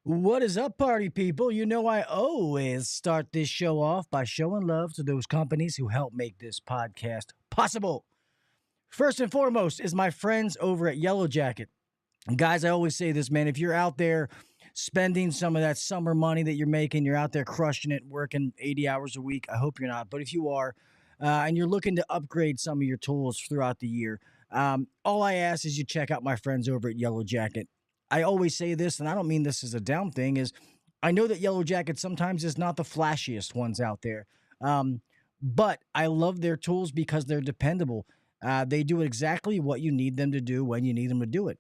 What is up, party people? You know, I always start this show off by showing love to those companies who help make this podcast possible. First and foremost is my friends over at Yellow Jacket. And guys, I always say this, man, if you're out there spending some of that summer money that you're making, you're out there crushing it, working 80 hours a week. I hope you're not, but if you are, and you're looking to upgrade some of your tools throughout the year, all I ask is you check out my friends over at Yellow Jacket. I always say this, and I don't mean this as a down thing, is I know that Yellow Jacket sometimes is not the flashiest ones out there, but I love their tools because they're dependable. They do exactly what you need them to do when you need them to do it.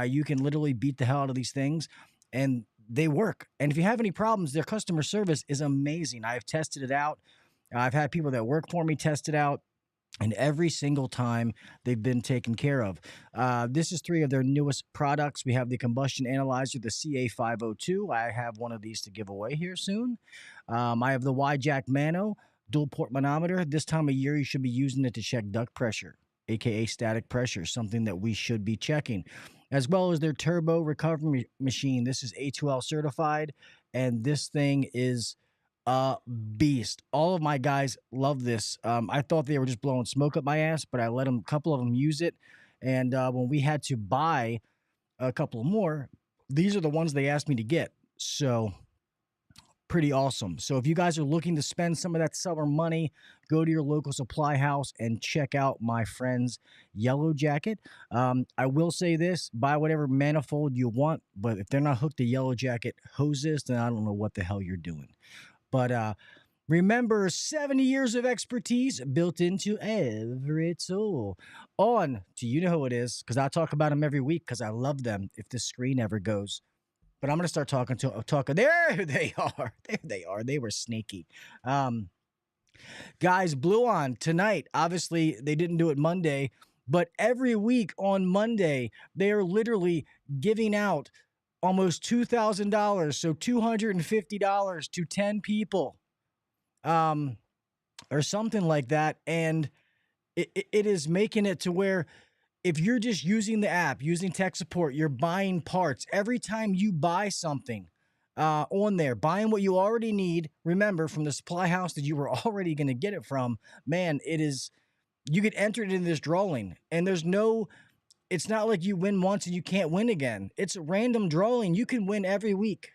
You can literally beat the hell out of these things, and they work. And if you have any problems, their customer service is amazing. I've tested it out. I've had people that work for me test it out. And every single time they've been taken care of. This is 3 of their newest products. We have the combustion analyzer, the CA502. I have one of these to give away here soon. I have the Y-Jack Mano dual port manometer. This time of year, you should be using it to check duct pressure, aka static pressure, something that we should be checking, as well as their turbo recovery machine. This is A2L certified, and this thing is a beast. All of my guys love this. I thought they were just blowing smoke up my ass, but I let a couple of them use it. And when we had to buy a couple more, these are the ones they asked me to get. So pretty awesome. So if you guys are looking to spend some of that summer money, go to your local supply house and check out my friends Yellow Jacket. I will say this, buy whatever manifold you want, but if they're not hooked to Yellow Jacket hoses, then I don't know what the hell you're doing. But remember, 70 years of expertise built into every tool. On to you know who it is, because I talk about them every week because I love them if the screen ever goes. But I'm going to start talking. There they are. There they are. They were sneaky. Guys, BLUON tonight. Obviously, they didn't do it Monday, but every week on Monday, they are literally giving out almost $2,000, so $250 to 10 people, or something like that. And it is making it to where if you're just using the app, using tech support, you're buying parts. Every time you buy something on there, buying what you already need, remember, from the supply house that you were already going to get it from, man, you get entered into this drawing, and it's not like you win once and you can't win again. It's a random drawing. You can win every week.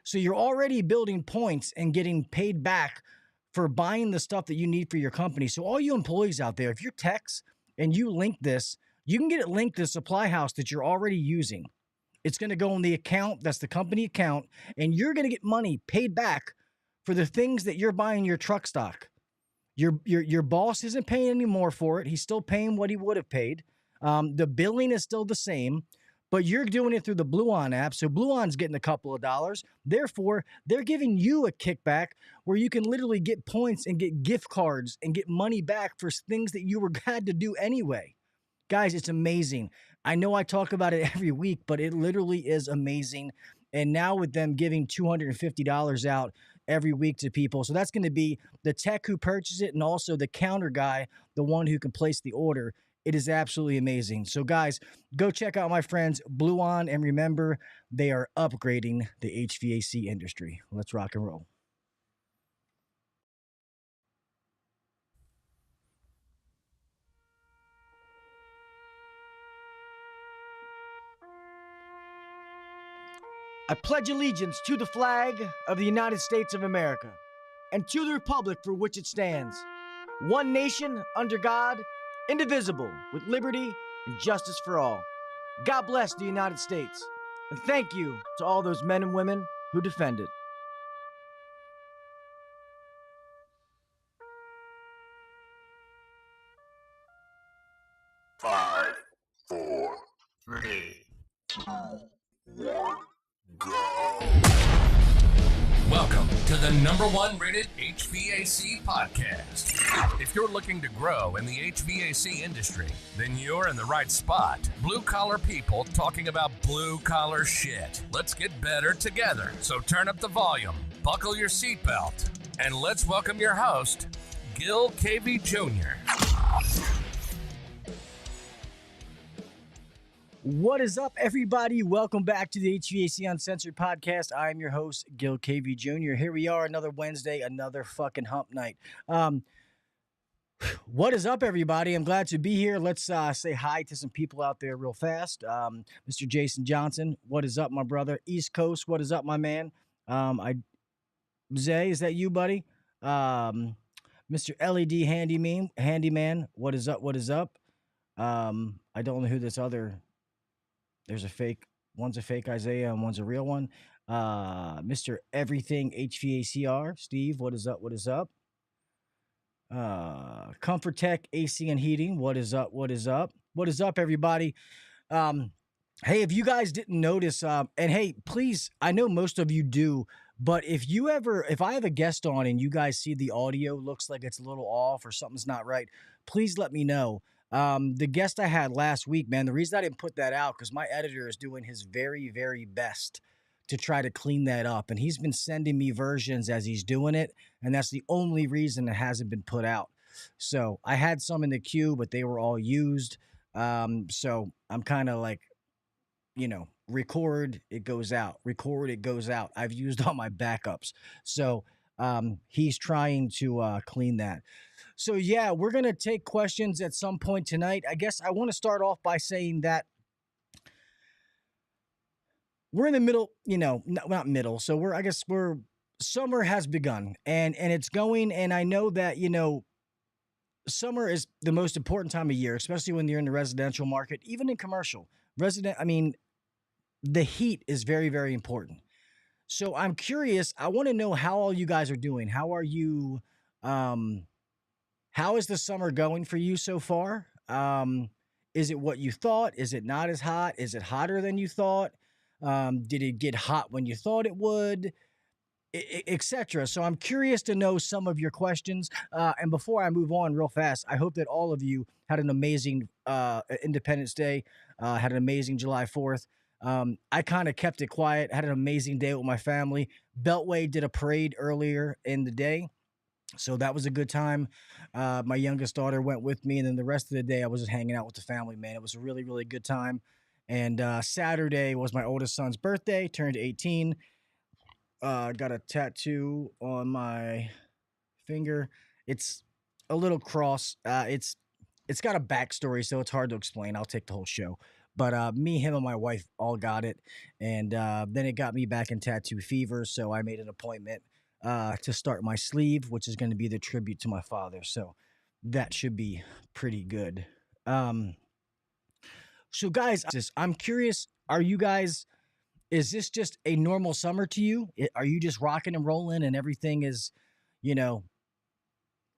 So you're already building points and getting paid back for buying the stuff that you need for your company. So all you employees out there, if you're techs and you link this, you can get it linked to the supply house that you're already using. It's going to go on the account. That's the company account. And you're going to get money paid back for the things that you're buying your truck stock. Your boss isn't paying any more for it. He's still paying what he would have paid. The billing is still the same, but you're doing it through the BLUON app. So BLUON's getting a couple of dollars. Therefore, they're giving you a kickback where you can literally get points and get gift cards and get money back for things that you were glad to do anyway. Guys, it's amazing. I know I talk about it every week, but it literally is amazing. And now with them giving $250 out every week to people. So that's going to be the tech who purchases it and also the counter guy, the one who can place the order. It is absolutely amazing. So, guys, go check out my friends BLUON, and remember, they are upgrading the HVAC industry. Let's rock and roll. I pledge allegiance to the flag of the United States of America and to the republic for which it stands, one nation under God, indivisible, with liberty and justice for all. God bless the United States, and thank you to all those men and women who defend it. 5, 4, 3, 2, 1, go. Welcome to the #1 rated HVAC podcast. If you're looking to grow in the HVAC industry, then you're in the right spot. Blue collar people talking about blue collar shit. Let's get better together. So turn up the volume, buckle your seatbelt, and let's welcome your host, Gil KV Jr. What is up, everybody? Welcome back to the HVAC Uncensored Podcast. I'm your host, Gil KV Jr. Here we are, another Wednesday, another fucking hump night. What is up, everybody? I'm glad to be here. Let's say hi to some people out there real fast. Mr. Jason Johnson, what is up, my brother? East Coast, what is up, my man? Zay, is that you, buddy? Mr. LED Handyman, what is up? What is up? I don't know who this other. There's a fake. One's a fake Isaiah and one's a real one. Mr. Everything HVACR, Steve, what is up? What is up? Comfort Tech AC and Heating, what is up? What is up? What is up, everybody? Hey, if you guys didn't notice, and hey, please, I know most of you do, but if I have a guest on and you guys see the audio looks like it's a little off or something's not right, please let me know. The guest I had last week, man, the reason I didn't put that out because my editor is doing his very, very best to try to clean that up. And he's been sending me versions as he's doing it. And that's the only reason it hasn't been put out. So I had some in the queue, but they were all used. So I'm kind of like, record, it goes out. Record, it goes out. I've used all my backups. So he's trying to clean that. So, yeah, we're going to take questions at some point tonight. I guess I want to start off by saying that we're in the middle, not middle. So summer has begun and it's going. And I know that, summer is the most important time of year, especially when you're in the residential market, even in commercial. The heat is very, very important. So I'm curious. I want to know how all you guys are doing. How are you? How is the summer going for you so far? Is it what you thought? Is it not as hot? Is it hotter than you thought? Did it get hot when you thought it would? Etc. So I'm curious to know some of your questions. And before I move on real fast, I hope that all of you had an amazing Independence Day, had an amazing July 4th. I kind of kept it quiet, had an amazing day with my family. Beltway did a parade earlier in the day. So that was a good time. My youngest daughter went with me, and then the rest of the day I was just hanging out with the family, man. It was a really, really good time. And Saturday was my oldest son's birthday, turned 18. Got a tattoo on my finger. It's a little cross. It's got a backstory, so it's hard to explain. I'll take the whole show. But me, him, and my wife all got it. And then it got me back in tattoo fever, so I made an appointment to start my sleeve, which is going to be the tribute to my father. So that should be pretty good. So guys, I'm curious, is this just a normal summer to you? Are you just rocking and rolling and everything is,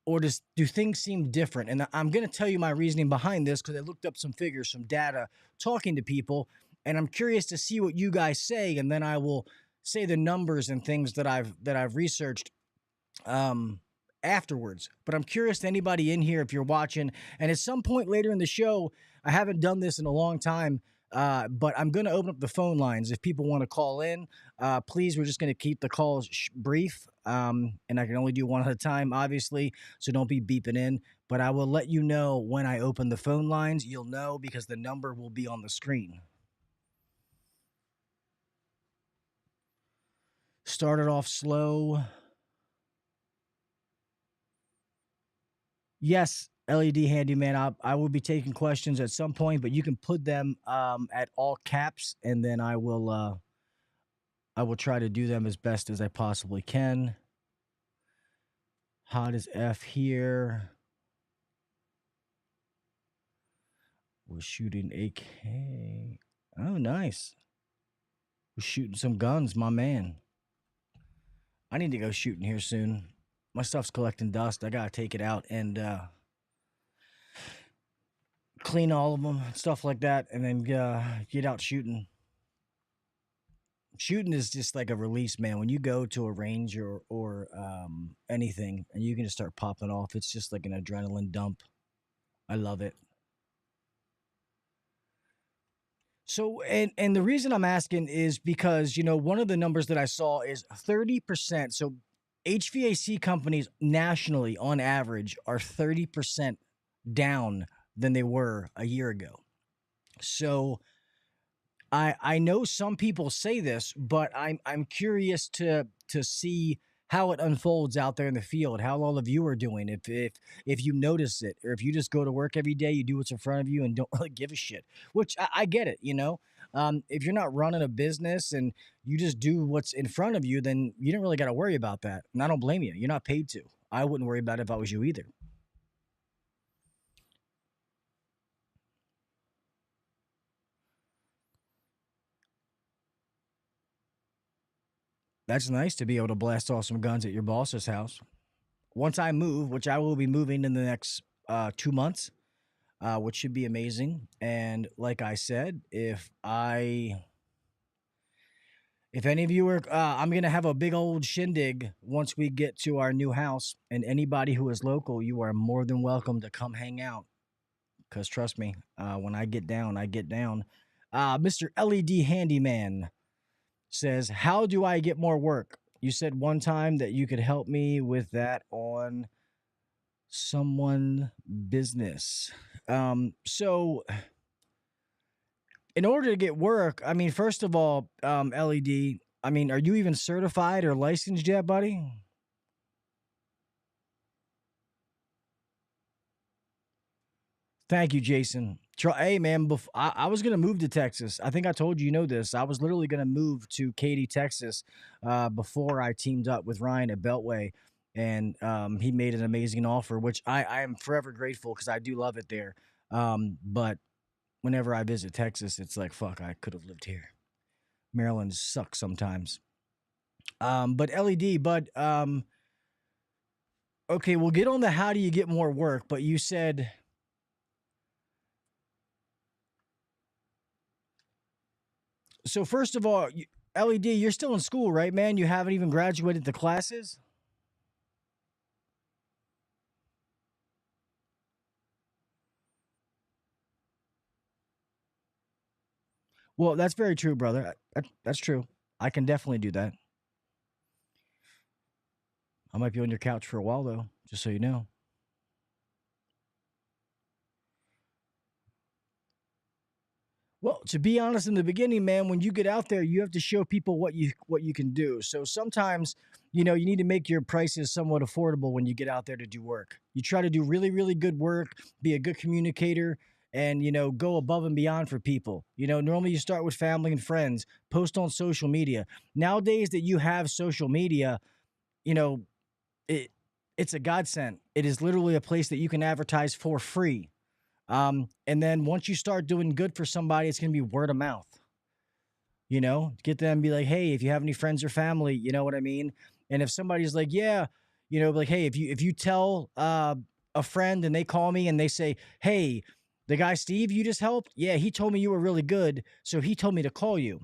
or do things seem different? And I'm going to tell you my reasoning behind this because I looked up some figures, some data, talking to people, and I'm curious to see what you guys say, and then I will say the numbers and things that I've researched afterwards. But I'm curious to anybody in here if you're watching, and at some point later in the show, I haven't done this in a long time, but I'm going to open up the phone lines if people want to call in. Please, we're just going to keep the calls brief, and I can only do one at a time, obviously, so don't be beeping in. But I will let you know when I open the phone lines. You'll know because the number will be on the screen. Started off slow. Yes, LED Handyman, I will be taking questions at some point, but you can put them at all caps, and then I will try to do them as best as I possibly can. Hot as F here. We're shooting AK. Oh, nice. We're shooting some guns, my man. I need to go shooting here soon. My stuff's collecting dust. I gotta take it out and clean all of them, stuff like that, and then get out shooting. Shooting is just like a release, man. When you go to a range or anything, and you can just start popping off, it's just like an adrenaline dump. I love it. So, and the reason I'm asking is because, one of the numbers that I saw is 30%. So HVAC companies nationally on average are 30% down than they were a year ago. So I know some people say this, but I'm curious to see how it unfolds out there in the field, how all of you are doing. If you notice it, or if you just go to work every day, you do what's in front of you and don't really give a shit. Which I get it, you know. If you're not running a business and you just do what's in front of you, then you don't really got to worry about that. And I don't blame you. You're not paid to. I wouldn't worry about it if I was you either. That's nice to be able to blast off some guns at your boss's house. Once I move, which I will be moving in the next 2 months, which should be amazing. And like I said, if any of you are, I'm gonna have a big old shindig once we get to our new house. And anybody who is local, you are more than welcome to come hang out. Cause trust me, when I get down, I get down. Mr. LED Handyman says, "How do I get more work? You said one time that you could help me with that on someone business." So in order to get work, I mean, first of all, LED, I mean, are you even certified or licensed yet, buddy? Thank you, Jason. Hey, man, I was going to move to Texas. I think I told you, you know this. I was literally going to move to Katy, Texas, before I teamed up with Ryan at Beltway. And he made an amazing offer, which I am forever grateful because I do love it there. But whenever I visit Texas, it's like, fuck, I could have lived here. Maryland sucks sometimes. But LED, bud, okay, we'll get on the how do you get more work, but you said... So first of all, LED, you're still in school, right, man? You haven't even graduated the classes? Well, that's very true, brother. That's true. I can definitely do that. I might be on your couch for a while, though, just so you know. Well, to be honest, in the beginning, man, when you get out there, you have to show people what you can do. So sometimes, you need to make your prices somewhat affordable when you get out there to do work. You try to do really, really good work, be a good communicator, and go above and beyond for people. Normally you start with family and friends, post on social media. Nowadays that you have social media, you know, it it's a godsend. It is literally a place that you can advertise for free. And then once you start doing good for somebody, it's going to be word of mouth. Get them, be like, hey, if you have any friends or family, you know what I mean? And if somebody's like, yeah, like, hey, if you tell a friend and they call me and they say, hey, the guy Steve you just helped, yeah, he told me you were really good, so he told me to call you.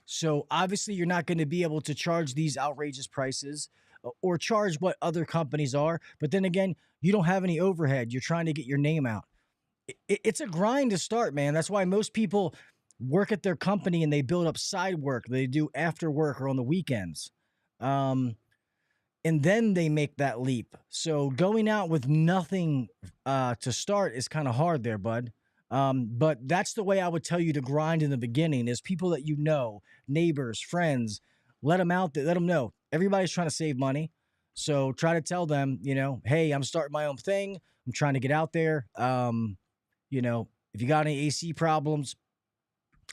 So obviously you're not going to be able to charge these outrageous prices or charge what other companies are. But then again, you don't have any overhead. You're trying to get your name out. It's a grind to start, man. That's why most people work at their company and they build up side work. They do after work or on the weekends. And then they make that leap. So going out with nothing to start is kind of hard there, bud. But that's the way I would tell you to grind in the beginning is people that neighbors, friends, let them out there, let them know. Everybody's trying to save money. So try to tell them, hey, I'm starting my own thing. I'm trying to get out there. If you got any AC problems,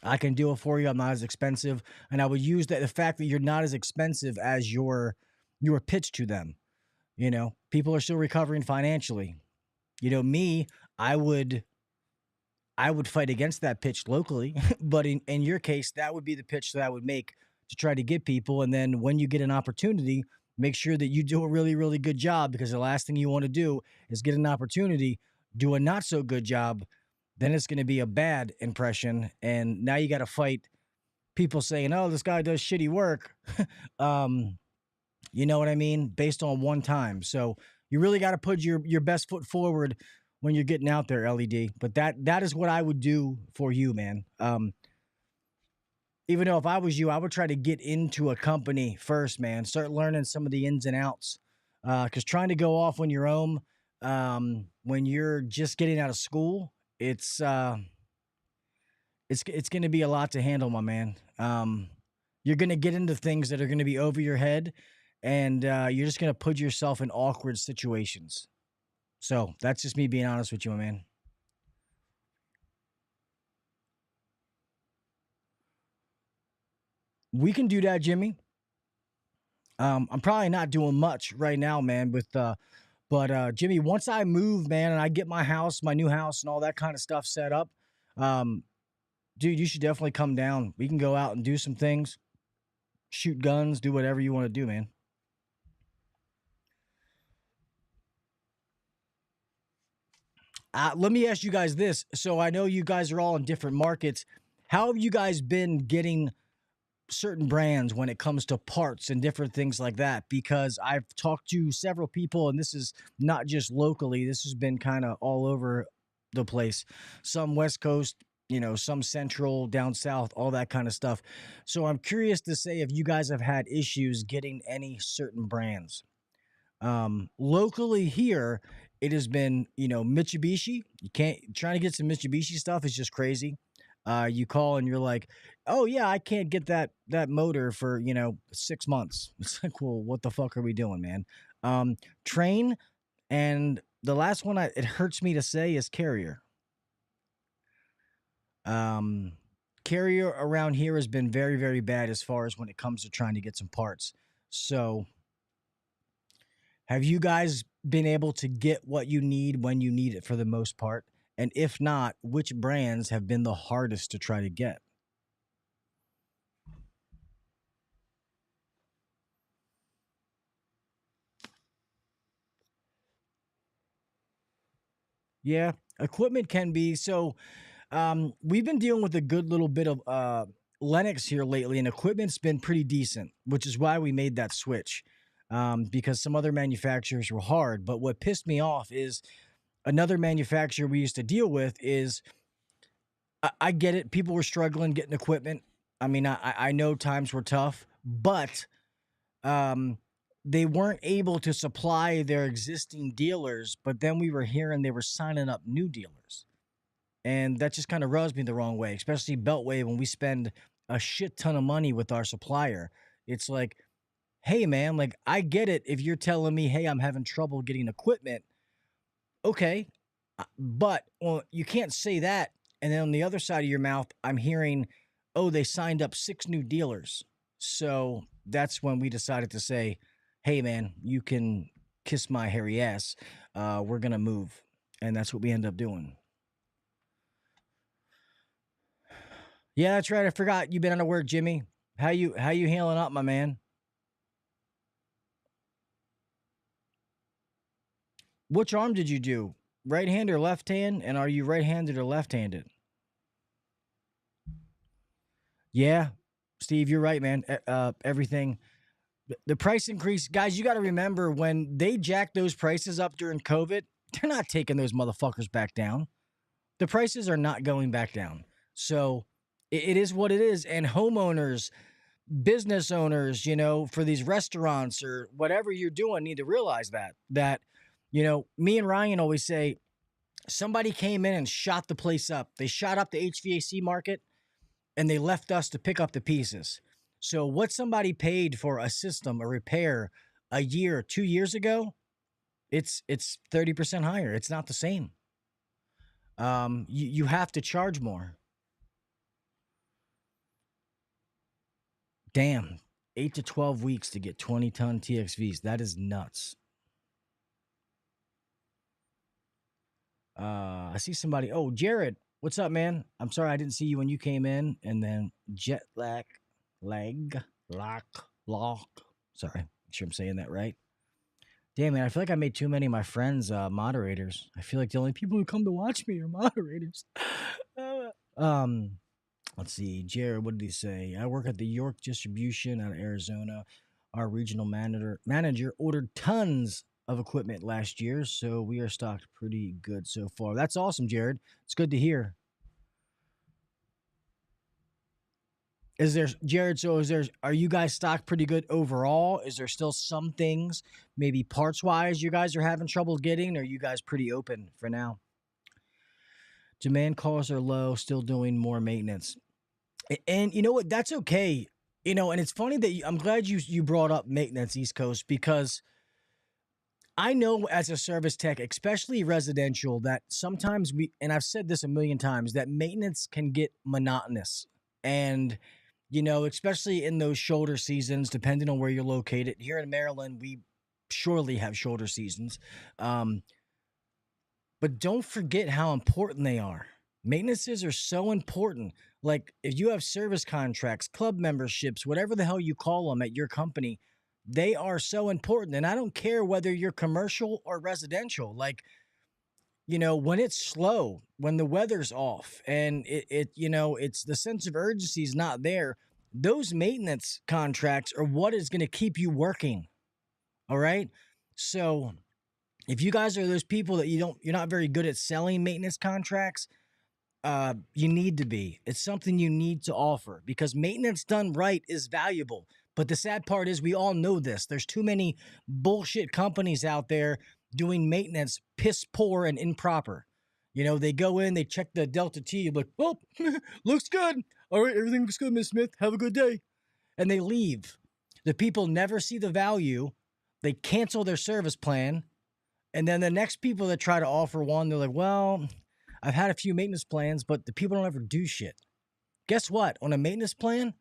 I can do it for you. I'm not as expensive. And I would use the fact that you're not as expensive as your pitch to them. People are still recovering financially. Me, I would fight against that pitch locally, but in your case, that would be the pitch that I would make to try to get people. And then when you get an opportunity, make sure that you do a really, really good job, because the last thing you want to do is get an opportunity, do a not so good job. Then it's going to be a bad impression. And now you got to fight people saying, oh, this guy does shitty work. You know what I mean? Based on one time. So you really got to put your best foot forward when you're getting out there, LED. But that is what I would do for you, man. Even though if I was you, I would try to get into a company first, man. Start learning some of the ins and outs. Because trying to go off on your own when you're just getting out of school, it's it's going to be a lot to handle, my man. You're going to get into things that are going to be over your head, and you're just going to put yourself in awkward situations. So that's just me being honest with you, my man. We can do that, Jimmy. I'm probably not doing much right now, man, but Jimmy, once I move, man, and I get my house, my new house and all that kind of stuff set up, um, dude, you should definitely come down. We can go out and do some things, shoot guns, do whatever you want to do, man. Let me ask you guys this. So I know you guys are all in different markets. How have you guys been getting certain brands when it comes to parts and different things like that? Because I've talked to several people, and this is not just locally, this has been kind of all over the place. Some West Coast, some Central, down South, all that kind of stuff. So I'm curious to say if you guys have had issues getting any certain brands. Locally here, it has been, Mitsubishi. You can't trying to get some Mitsubishi stuff is just crazy. You call and you're like, oh yeah, I can't get that motor for 6 months. It's like, well, what the fuck are we doing, man? Train, and the last one it hurts me to say is Carrier. Carrier around here has been very, very bad as far as when it comes to trying to get some parts. So have you guys been able to get what you need when you need it for the most part? And if not, which brands have been the hardest to try to get? Yeah, equipment can be. So we've been dealing with a good little bit of Lennox here lately, and equipment's been pretty decent, which is why we made that switch, because some other manufacturers were hard. But what pissed me off is another manufacturer we used to deal with is, I get it. People were struggling getting equipment. I mean, I know times were tough, but they weren't able to supply their existing dealers. But then we were hearing they were signing up new dealers. And that just kind of rubs me the wrong way, especially Beltway when we spend a shit ton of money with our supplier. It's like, hey, man, like, I get it if you're telling me, hey, I'm having trouble getting equipment. Okay, but you can't say that. And then on the other side of your mouth, I'm hearing, oh, they signed up 6 new dealers. So that's when we decided to say, hey, man, you can kiss my hairy ass. We're going to move. And that's what we end up doing. Yeah, that's right. I forgot you've been out of work, Jimmy. How you handling up, my man? Which arm did you do? Right hand or left hand? And are you right-handed or left-handed? Yeah, Steve, you're right, man. Everything. The price increase, guys, you got to remember when they jacked those prices up during COVID, they're not taking those motherfuckers back down. The prices are not going back down. So it is what it is. And homeowners, business owners, for these restaurants or whatever you're doing need to realize that, me and Ryan always say somebody came in and shot the place up. They shot up the HVAC market and they left us to pick up the pieces. So what somebody paid for a system, a repair a year, 2 years ago, it's 30% higher. It's not the same. You have to charge more. Damn, 8 to 12 weeks to get 20-ton TXVs. That is nuts. I see somebody. Oh, Jared, what's up, man? I'm sorry I didn't see you when you came in. And then jet lock. Sorry, make sure I'm saying that right. Damn, man, I feel like I made too many of my friends moderators. I feel like the only people who come to watch me are moderators. Let's see, Jared, what did he say? I work at the York Distribution out of Arizona. Our regional manager ordered tons of equipment last year, so we are stocked pretty good so far. That's awesome, Jared. It's good to hear. Are you guys stocked pretty good overall? Is there still some things, maybe parts wise, you guys are having trouble getting, or are you guys pretty open for now? Demand calls are low, still doing more maintenance. And you know what? That's okay. And it's funny that I'm glad you brought up maintenance East Coast, because I know as a service tech, especially residential, that sometimes and I've said this a million times, that maintenance can get monotonous. And, especially in those shoulder seasons, depending on where you're located. Here in Maryland, we surely have shoulder seasons. But don't forget how important they are. Maintenances are so important. Like if you have service contracts, club memberships, whatever the hell you call them at your company, they are so important. And I don't care whether you're commercial or residential. Like, when it's slow, when the weather's off, and it's the sense of urgency is not there, those maintenance contracts are what is going to keep you working. All right. So if you guys are those people that you're not very good at selling maintenance contracts, you need to be. It's something you need to offer, because maintenance done right is valuable. But the sad part is we all know this. There's too many bullshit companies out there doing maintenance piss poor and improper. They go in, they check the Delta T, you're like, oh, looks good. All right, everything looks good, Miss Smith. Have a good day. And they leave. The people never see the value. They cancel their service plan. And then the next people that try to offer one, they're like, well, I've had a few maintenance plans, but the people don't ever do shit. Guess what? On a maintenance plan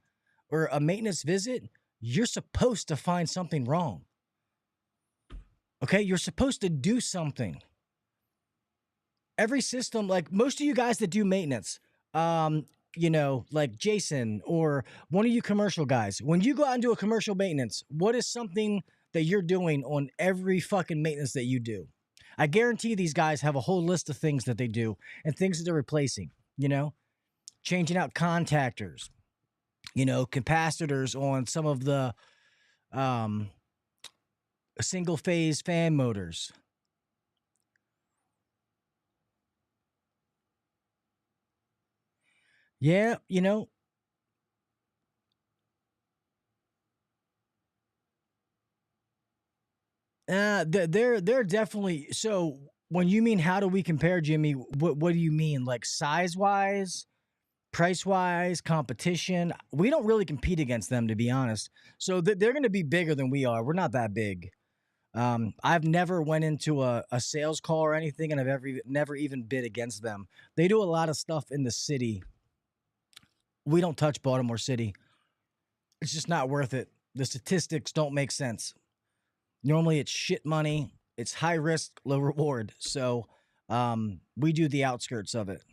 or a maintenance visit, you're supposed to find something wrong. Okay? You're supposed to do something. Every system, like most of you guys that do maintenance, like Jason or one of you commercial guys, when you go out and do a commercial maintenance, what is something that you're doing on every fucking maintenance that you do? I guarantee these guys have a whole list of things that they do and things that they're replacing, changing out contactors, capacitors on some of the single phase fan motors. Yeah, they're definitely. So when you mean how do we compare, Jimmy, what do you mean? Like size wise, price wise, competition? We don't really compete against them, to be honest. So they're going to be bigger than we are. We're not that big. I've never went into a sales call or anything, and I've never even bid against them. They do a lot of stuff in the city. We don't touch Baltimore City. It's just not worth it. The statistics don't make sense. Normally it's shit money. It's high risk, low reward. So we do the outskirts of it.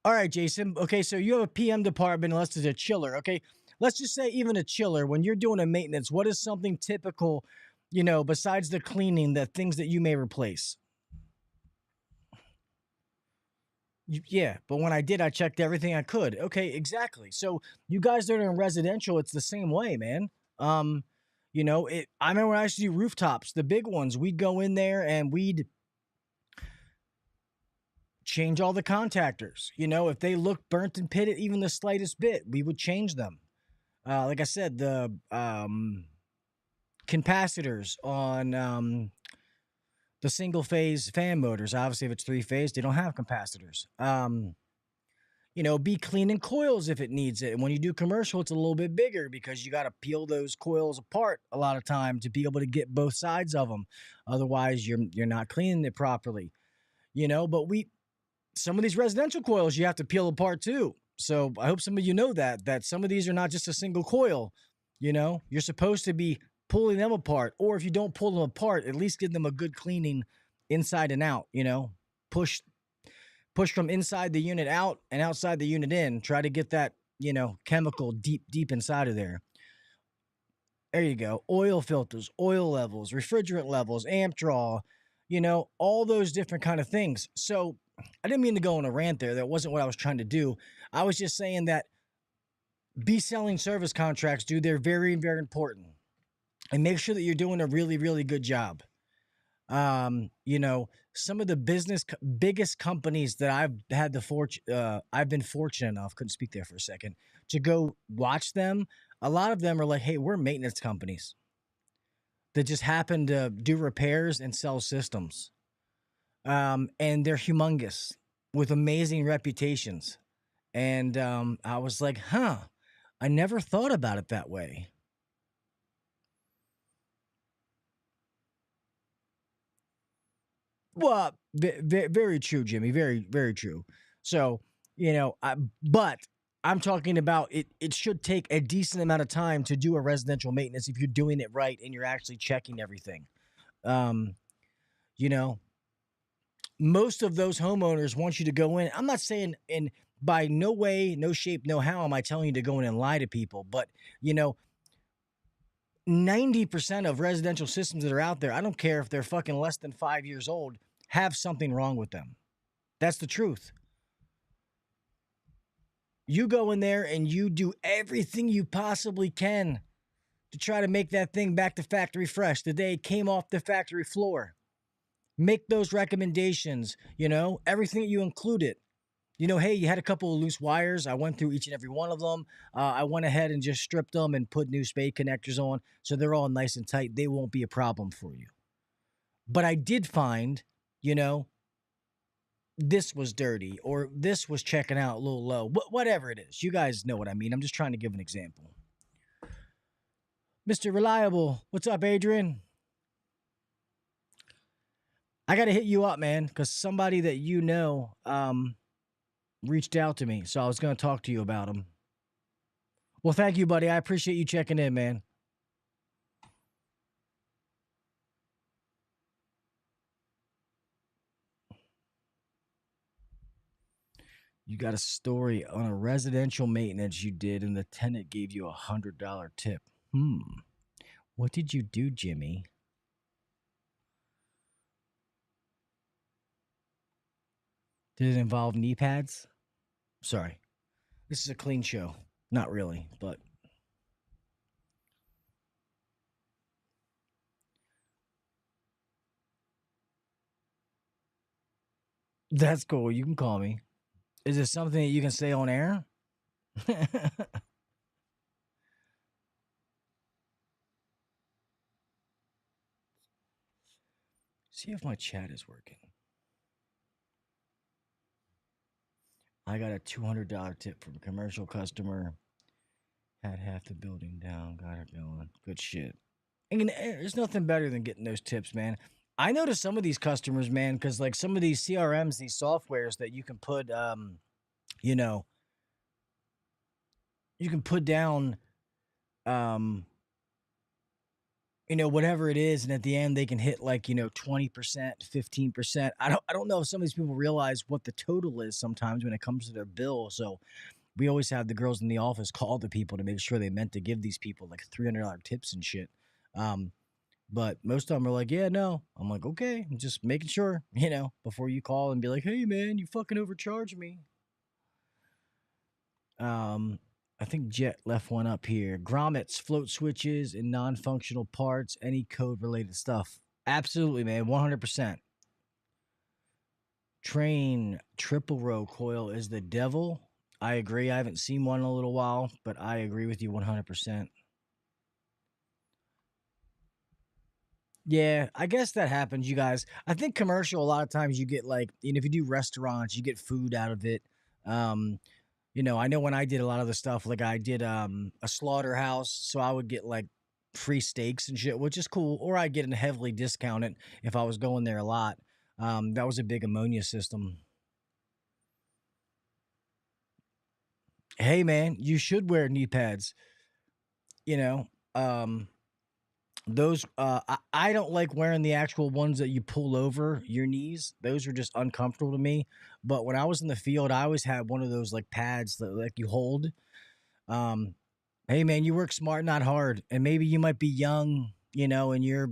All right, Jason. Okay, so you have a PM department unless it's a chiller. Okay, let's just say even a chiller. When you're doing a maintenance, what is something typical, besides the cleaning, that things that you may replace? Yeah, but when I did, I checked everything I could. Okay, exactly. So you guys that are in residential, it's the same way, man. I remember when I used to do rooftops, the big ones, we'd go in there and we'd change all the contactors. If they look burnt and pitted even the slightest bit, we would change them. Like I said, the capacitors on the single phase fan motors. Obviously, if it's 3-phase, they don't have capacitors. Be cleaning coils if it needs it. And when you do commercial, it's a little bit bigger because you got to peel those coils apart a lot of time to be able to get both sides of them. Otherwise, you're not cleaning it properly. But some of these residential coils you have to peel apart too. So I hope some of you know that some of these are not just a single coil. You're supposed to be pulling them apart, or if you don't pull them apart, at least give them a good cleaning inside and out. Push from inside the unit out and outside the unit in. Try to get that chemical deep inside of there. There you go. Oil filters, oil levels, refrigerant levels, amp draw, all those different kind of things. So I didn't mean to go on a rant there. That wasn't what I was trying to do. I was just saying that be selling service contracts, dude. They're very, very important. And make sure that you're doing a really, really good job. Some of the biggest companies that I've had I've been fortunate enough, couldn't speak there for a second, to go watch them. A lot of them are like, hey, we're maintenance companies. that just happen to do repairs and sell systems. And they're humongous with amazing reputations. And I was like, huh, I never thought about it that way. Well, very true, Jimmy. Very, very true. So, but I'm talking about it. It should take a decent amount of time to do a residential maintenance if you're doing it right and you're actually checking everything. Um, you know, most of those homeowners want you to go in. I'm not saying in by no way, no shape, no how am I telling you to go in and lie to people, but 90% of residential systems that are out there, I don't care if they're fucking less than 5 years old, have something wrong with them. That's the truth. You go in there and you do everything you possibly can to try to make that thing back to factory fresh the day it came off the factory floor. Make those recommendations, everything that you included. Hey, you had a couple of loose wires. I went through each and every one of them. I went ahead and just stripped them and put new spade connectors on, so they're all nice and tight. They won't be a problem for you. But I did find, this was dirty or this was checking out a little low. Whatever it is. You guys know what I mean. I'm just trying to give an example. Mr. Reliable, what's up, Adrian? I got to hit you up, man, because somebody that reached out to me, so I was going to talk to you about him. Well, thank you, buddy. I appreciate you checking in, man. You got a story on a residential maintenance you did, and the tenant gave you $100 tip. What did you do, Jimmy? Did it involve knee pads? Sorry. This is a clean show. Not really, but... That's cool. You can call me. Is it something that you can say on air? See if my chat is working. I got a $200 tip from a commercial customer. Had half the building down. Got her going. Good shit. And there's nothing better than getting those tips, man. I noticed some of these customers, man, because like some of these CRMs, these softwares that you can put, you can put down, whatever it is, and at the end they can hit like 20%, 15%. I don't know if some of these people realize what the total is sometimes when it comes to their bill. So we always have the girls in the office call the people to make sure they meant to give these people like $300 tips and shit. But most of them are like, yeah, no. I'm like, okay, I'm just making sure, before you call and be like, hey, man, you fucking overcharged me. I think Jet left one up here. Grommets, float switches, and non-functional parts, any code-related stuff. Absolutely, man, 100%. Train triple row coil is the devil. I agree. I haven't seen one in a little while, but I agree with you 100%. Yeah, I guess that happens, you guys. I think commercial, a lot of times you get like, if you do restaurants, you get food out of it. I know when I did a lot of the stuff, like I did a slaughterhouse, so I would get like free steaks and shit, which is cool. Or I'd get it heavily discounted if I was going there a lot. That was a big ammonia system. Hey, man, you should wear knee pads. Those I don't like wearing the actual ones that you pull over your knees. Those are just uncomfortable to me. But when I was in the field, I always had one of those like pads that like you hold. Hey man, you work smart, not hard. And maybe you might be young, and you're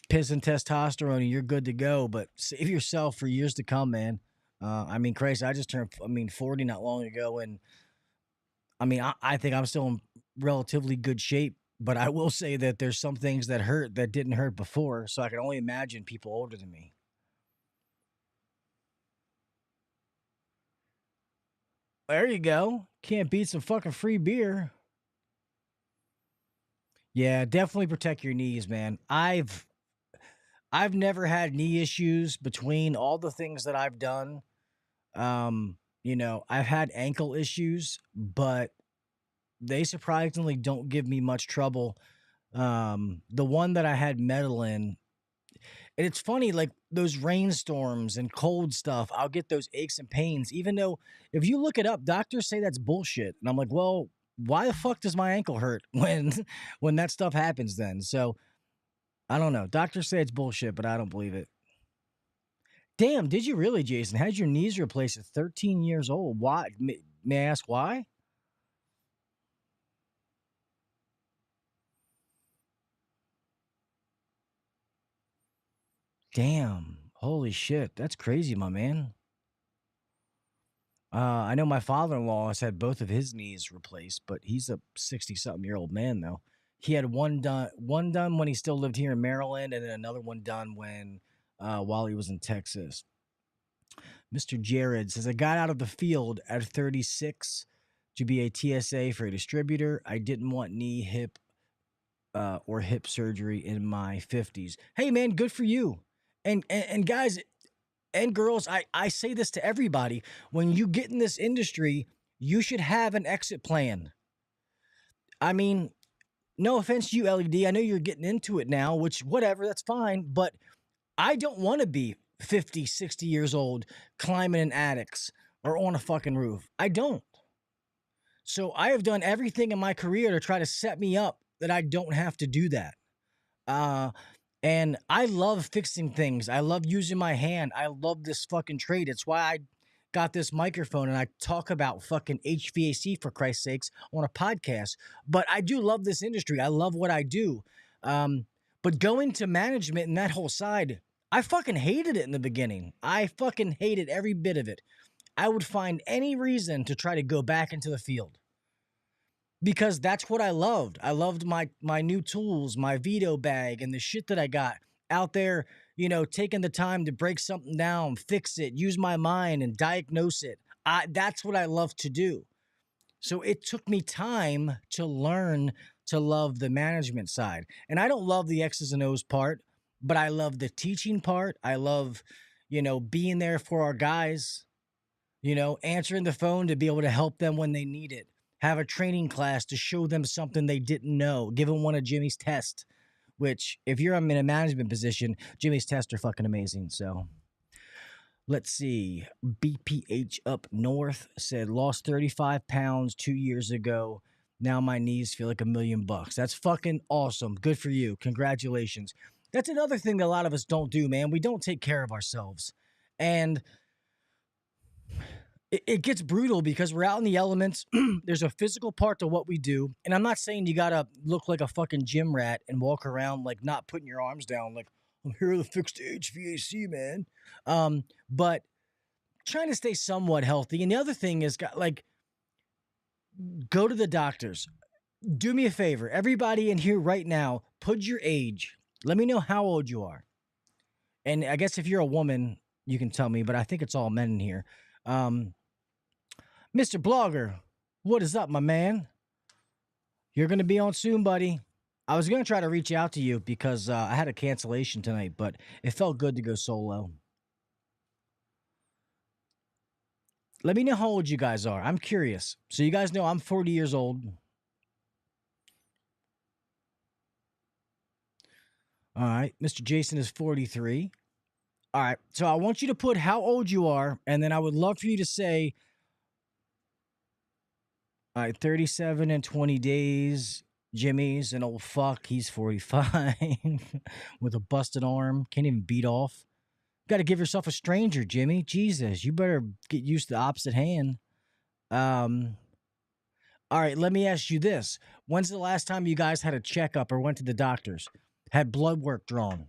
pissing testosterone and you're good to go, but save yourself for years to come, man. Christ, I just turned 40 not long ago, and I think I'm still in relatively good shape. But I will say that there's some things that hurt that didn't hurt before, so I can only imagine people older than me. There you go. Can't beat some fucking free beer. Yeah, definitely protect your knees, man. I've never had knee issues between all the things that I've done. I've had ankle issues, but they surprisingly don't give me much trouble. The one that I had metal in, and it's funny, like those rainstorms and cold stuff, I'll get those aches and pains, even though if you look it up, doctors say that's bullshit. And I'm like, well, why the fuck does my ankle hurt when that stuff happens then? So I don't know. Doctors say it's bullshit, but I don't believe it. Damn, did you really, Jason? Had your knees replaced at 13 years old? Why? May I ask why? Damn. Holy shit. That's crazy, my man. I know my father-in-law has had both of his knees replaced, but he's a 60-something-year-old man, though. He had one done when he still lived here in Maryland, and then another one done while he was in Texas. Mr. Jared says, I got out of the field at 36 to be a TSA for a distributor. I didn't want knee, hip, or hip surgery in my 50s. Hey, man, good for you. And guys and girls, I say this to everybody. When you get in this industry, you should have an exit plan. I mean, no offense to you, LED. I know you're getting into it now, which, whatever, that's fine. But I don't want to be 50, 60 years old climbing in attics or on a fucking roof. I don't. So I have done everything in my career to try to set me up that I don't have to do that. And I love fixing things. I love using my hand. I love this fucking trade. It's why I got this microphone and I talk about fucking HVAC, for Christ's sakes, on a podcast. But I do love this industry. I love what I do. But going to management and that whole side, I fucking hated it in the beginning. I fucking hated every bit of it. I would find any reason to try to go back into the field because that's what I loved. I loved my new tools, my Vito bag, and the shit that I got out there, taking the time to break something down, fix it, use my mind and diagnose it. That's what I love to do. So it took me time to learn to love the management side. And I don't love the X's and O's part, but I love the teaching part. I love, being there for our guys, answering the phone to be able to help them when they need it. Have a training class to show them something they didn't know. Give them one of Jimmy's tests, which if you're in a management position, Jimmy's tests are fucking amazing. So let's see. BPH up north said, lost 35 pounds 2 years ago. Now my knees feel like $1 million. That's fucking awesome. Good for you. Congratulations. That's another thing that a lot of us don't do, man. We don't take care of ourselves. And it gets brutal because we're out in the elements. There's a physical part to what we do. And I'm not saying you got to look like a fucking gym rat and walk around like not putting your arms down like, I'm here to fix the HVAC, man. But trying to stay somewhat healthy. And the other thing is, go to the doctors. Do me a favor. Everybody in here right now, put your age. Let me know how old you are. And I guess if you're a woman, you can tell me, but I think it's all men in here. Mr. Blogger, what is up, my man? You're going to be on soon, buddy. I was going to try to reach out to you because I had a cancellation tonight, but it felt good to go solo. Let me know how old you guys are. I'm curious. So you guys know I'm 40 years old. All right. Mr. Jason is 43. All right. So I want you to put how old you are, and then I would love for you to say, all right, 37 and 20 days. Jimmy's an old fuck. He's 45 with a busted arm. Can't even beat off. Got to give yourself a stranger, Jimmy. Jesus, you better get used to the opposite hand. All right, let me ask you this. When's the last time you guys had a checkup or went to the doctors? Had blood work drawn?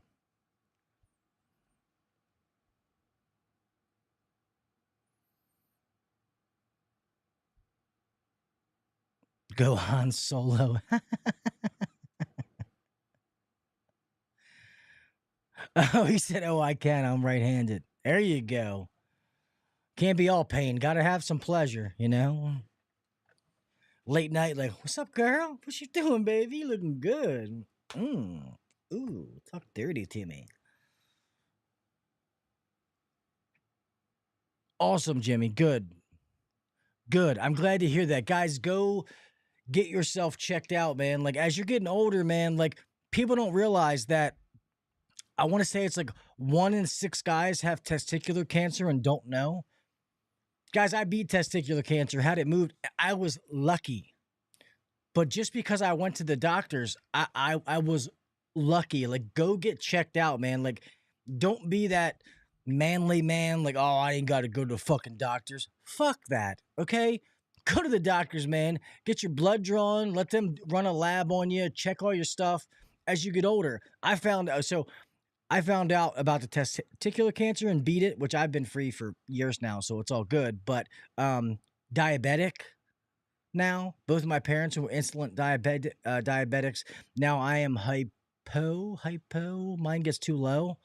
Go Han Solo. Oh, he said, oh, I can. I'm right-handed. There you go. Can't be all pain. Got to have some pleasure, late night, like, what's up, girl? What you doing, baby? You looking good. Ooh, talk dirty to me. Awesome, Jimmy. Good. Good. I'm glad to hear that. Guys, go get yourself checked out, man. Like, as you're getting older, man, like, people don't realize that. I want to say it's like 1 in 6 guys have testicular cancer and don't know. Guys, I beat testicular cancer, had it moved. I was lucky. But just because I went to the doctors, I was lucky. Like, go get checked out, man. Like, don't be that manly man, like, oh, I ain't got to go to fucking doctors. Fuck that, okay? Go to the doctors, man. Get your blood drawn. Let them run a lab on you. Check all your stuff as you get older. I found out about the testicular cancer and beat it, which I've been free for years now, so it's all good. But diabetic now. Both of my parents were insulin diabetics. Now I am hypo. Mine gets too low.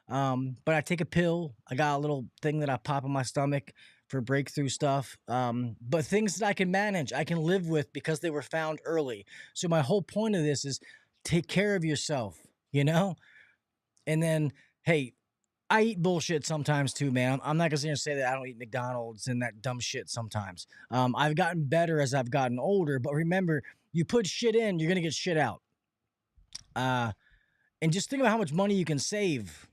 But I take a pill. I got a little thing that I pop in my stomach for breakthrough stuff. But things that I can manage, I can live with because they were found early. So my whole point of this is take care of yourself, you know? And then, hey, I eat bullshit sometimes too, man. I'm not gonna say that I don't eat McDonald's and that dumb shit sometimes. I've gotten better as I've gotten older, but remember, you put shit in, you're gonna get shit out. And just think about how much money you can save.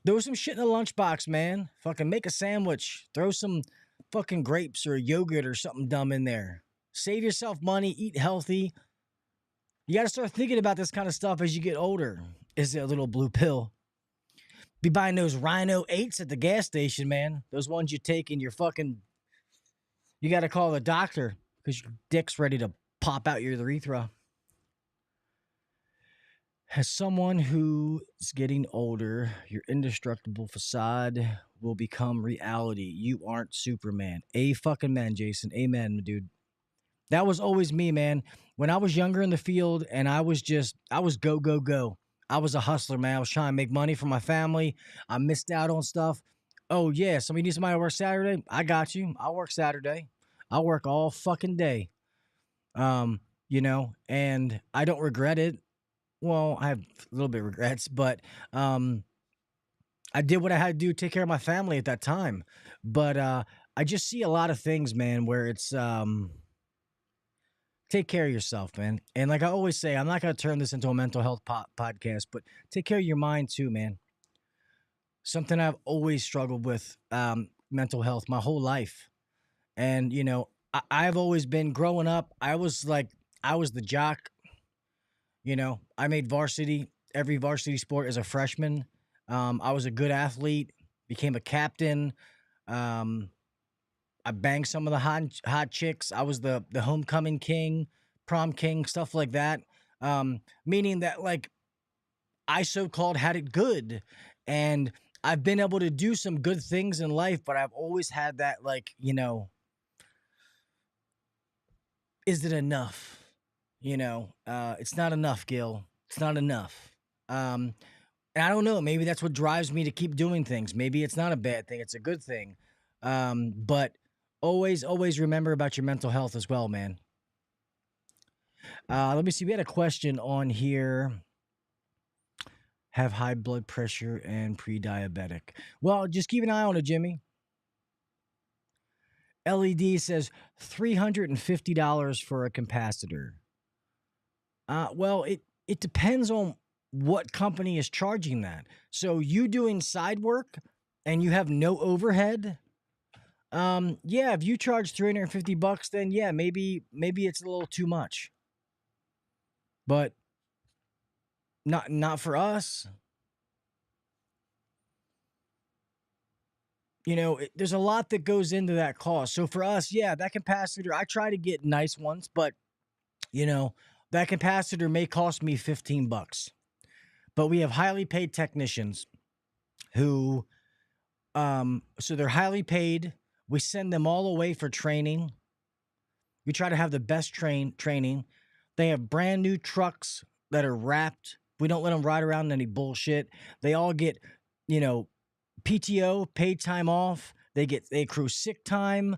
Throw some shit in a lunchbox, man. Fucking make a sandwich. Throw some fucking grapes or yogurt or something dumb in there. Save yourself money. Eat healthy. You got to start thinking about this kind of stuff as you get older. Is it a little blue pill? Be buying those Rhino 8s at the gas station, man. Those ones you take in your fucking... You got to call the doctor because your dick's ready to pop out your urethra. As someone who is getting older, your indestructible facade will become reality. You aren't Superman. Fucking man, Jason. Amen, dude. That was always me, man. When I was younger in the field and I was go, go, go. I was a hustler, man. I was trying to make money for my family. I missed out on stuff. Oh, yeah. Somebody needs somebody to work Saturday? I got you. I'll work Saturday. I'll work all fucking day. And I don't regret it. Well, I have a little bit of regrets, but I did what I had to do to take care of my family at that time. But I just see a lot of things, man, where it's take care of yourself, man. And like I always say, I'm not going to turn this into a mental health podcast, but take care of your mind too, man. Something I've always struggled with, mental health my whole life. And, I've always been growing up. I was the jock. I made every varsity sport as a freshman. I was a good athlete, became a captain. I banged some of the hot chicks. I was the homecoming king, prom king, stuff like that. Meaning that, like, I so-called had it good. And I've been able to do some good things in life, but I've always had that, like, is it enough? It's not enough, Gil. It's not enough. And I don't know. Maybe that's what drives me to keep doing things. Maybe it's not a bad thing. It's a good thing. But always remember about your mental health as well, man. Let me see. We had a question on here. Have high blood pressure and pre-diabetic. Well, just keep an eye on it, Jimmy. LED says $350 for a capacitor. Well, it depends on what company is charging that. So you doing side work and you have no overhead. Yeah, if you charge $350, then yeah, maybe it's a little too much. But not for us. There's a lot that goes into that cost. So for us, yeah, that capacitor, I try to get nice ones, but that capacitor may cost me $15. But we have highly paid technicians who, so they're highly paid. We send them all away for training. We try to have the best training. They have brand new trucks that are wrapped. We don't let them ride around in any bullshit. They all get, PTO, paid time off. They accrue sick time.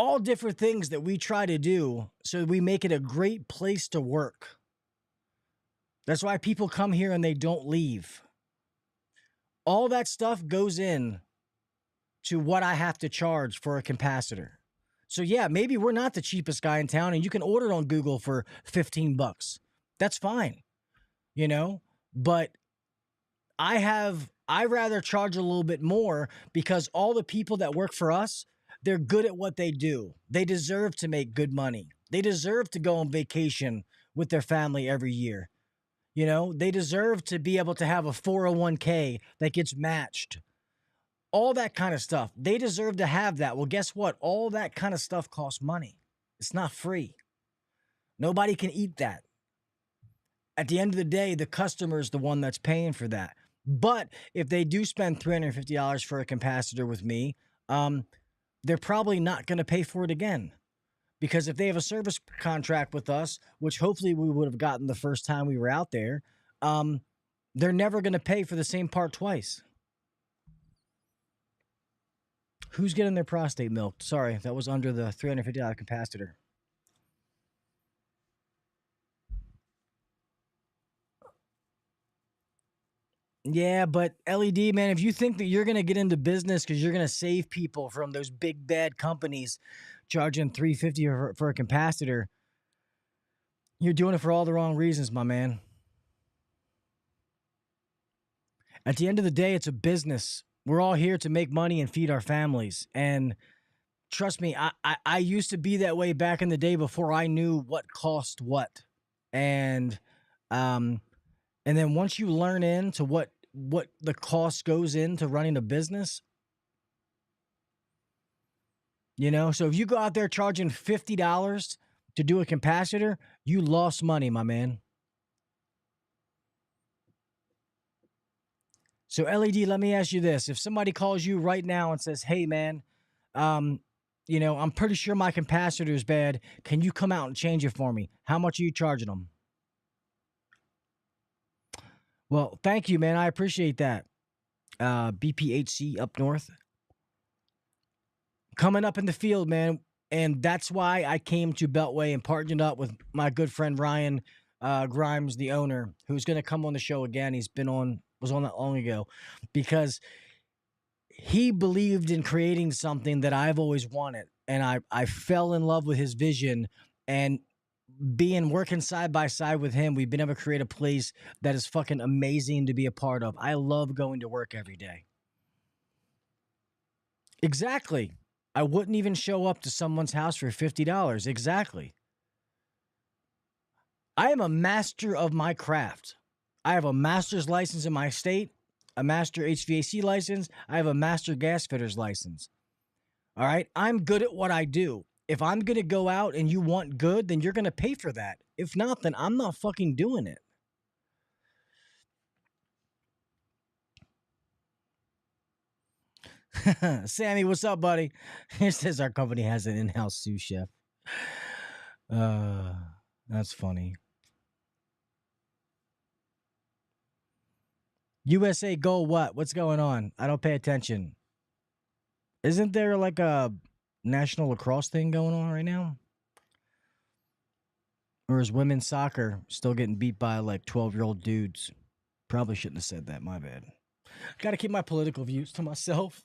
all different things that we try to do so we make it a great place to work. That's why people come here and they don't leave. All that stuff goes in to what I have to charge for a capacitor. So yeah, maybe we're not the cheapest guy in town and you can order it on Google for $15. That's fine. You know, but I rather charge a little bit more because all the people that work for us, they're good at what they do. They deserve to make good money. They deserve to go on vacation with their family every year. You know, they deserve to be able to have a 401k that gets matched. All that kind of stuff. They deserve to have that. Well, guess what? All that kind of stuff costs money. It's not free. Nobody can eat that. At the end of the day, the customer is the one that's paying for that. But if they do spend $350 for a capacitor with me, they're probably not going to pay for it again. Because if they have a service contract with us, which hopefully we would have gotten the first time we were out there, they're never going to pay for the same part twice. Who's getting their prostate milked? Sorry, that was under the $350 capacitor. Yeah, but LED, man, if you think that you're going to get into business because you're going to save people from those big bad companies charging $350 for a capacitor, you're doing it for all the wrong reasons, my man. At the end of the day, it's a business. We're all here to make money and feed our families. And trust me, I used to be that way back in the day before I knew what cost what. And then once you learn into what the cost goes into running a business, you know, so if you go out there charging $50 to do a capacitor, you lost money, my man. So LED, let me ask you this. If somebody calls you right now and says, hey, man, you know, I'm pretty sure my capacitor is bad. Can you come out and change it for me? How much are you charging them? Well, thank you, man. I appreciate that. BPHC up north. Coming up in the field, man. And that's why I came to Beltway and partnered up with my good friend Ryan Grimes, the owner, who's going to come on the show again. He's was on that long ago because he believed in creating something that I've always wanted. And I fell in love with his vision, and working side by side with him, we've been able to create a place that is fucking amazing to be a part of. I love going to work every day. Exactly. I wouldn't even show up to someone's house for $50. Exactly. I am a master of my craft. I have a master's license in my state, a master HVAC license. I have a master gas fitters license. All right. I'm good at what I do. If I'm going to go out and you want good, then you're going to pay for that. If not, then I'm not fucking doing it. Sammy, what's up, buddy? It says our company has an in-house sous chef. That's funny. USA go what? What's going on? I don't pay attention. Isn't there like a national lacrosse thing going on right now? Or is women's soccer still getting beat by like 12-year-old dudes? Probably shouldn't have said that. My bad. Got to keep my political views to myself.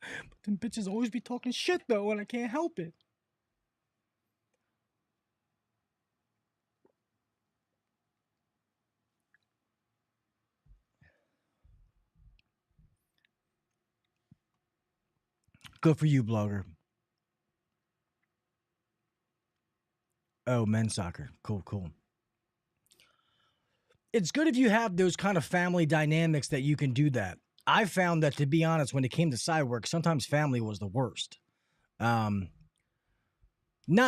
But them bitches always be talking shit though, and I can't help it. Good for you, blogger. Oh, men's soccer. Cool. It's good if you have those kind of family dynamics that you can do that. I found that, to be honest, when it came to side work, sometimes family was the worst. Not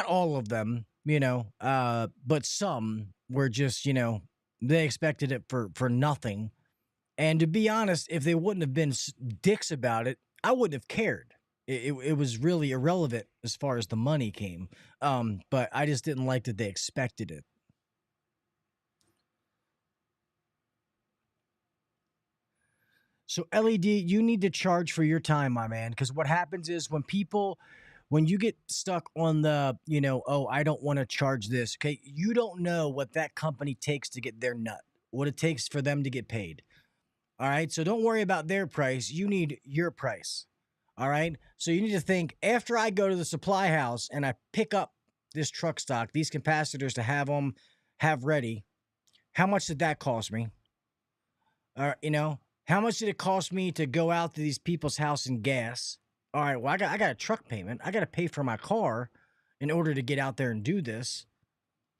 all of them, you know, but some were just, you know, they expected it for nothing. And to be honest, if they wouldn't have been dicks about it, I wouldn't have cared. It was really irrelevant as far as the money came. But I just didn't like that they expected it. So LED, you need to charge for your time, my man, because what happens is when people when you get stuck on the, oh, I don't want to charge this. Okay. You don't know what that company takes to get their nut, what it takes for them to get paid. All right. So don't worry about their price. You need your price. All right. So you need to think, after I go to the supply house and I pick up this truck stock, these capacitors to have ready, how much did that cost me? How much did it cost me to go out to these people's house and gas? All right. Well, I got a truck payment. I got to pay for my car in order to get out there and do this.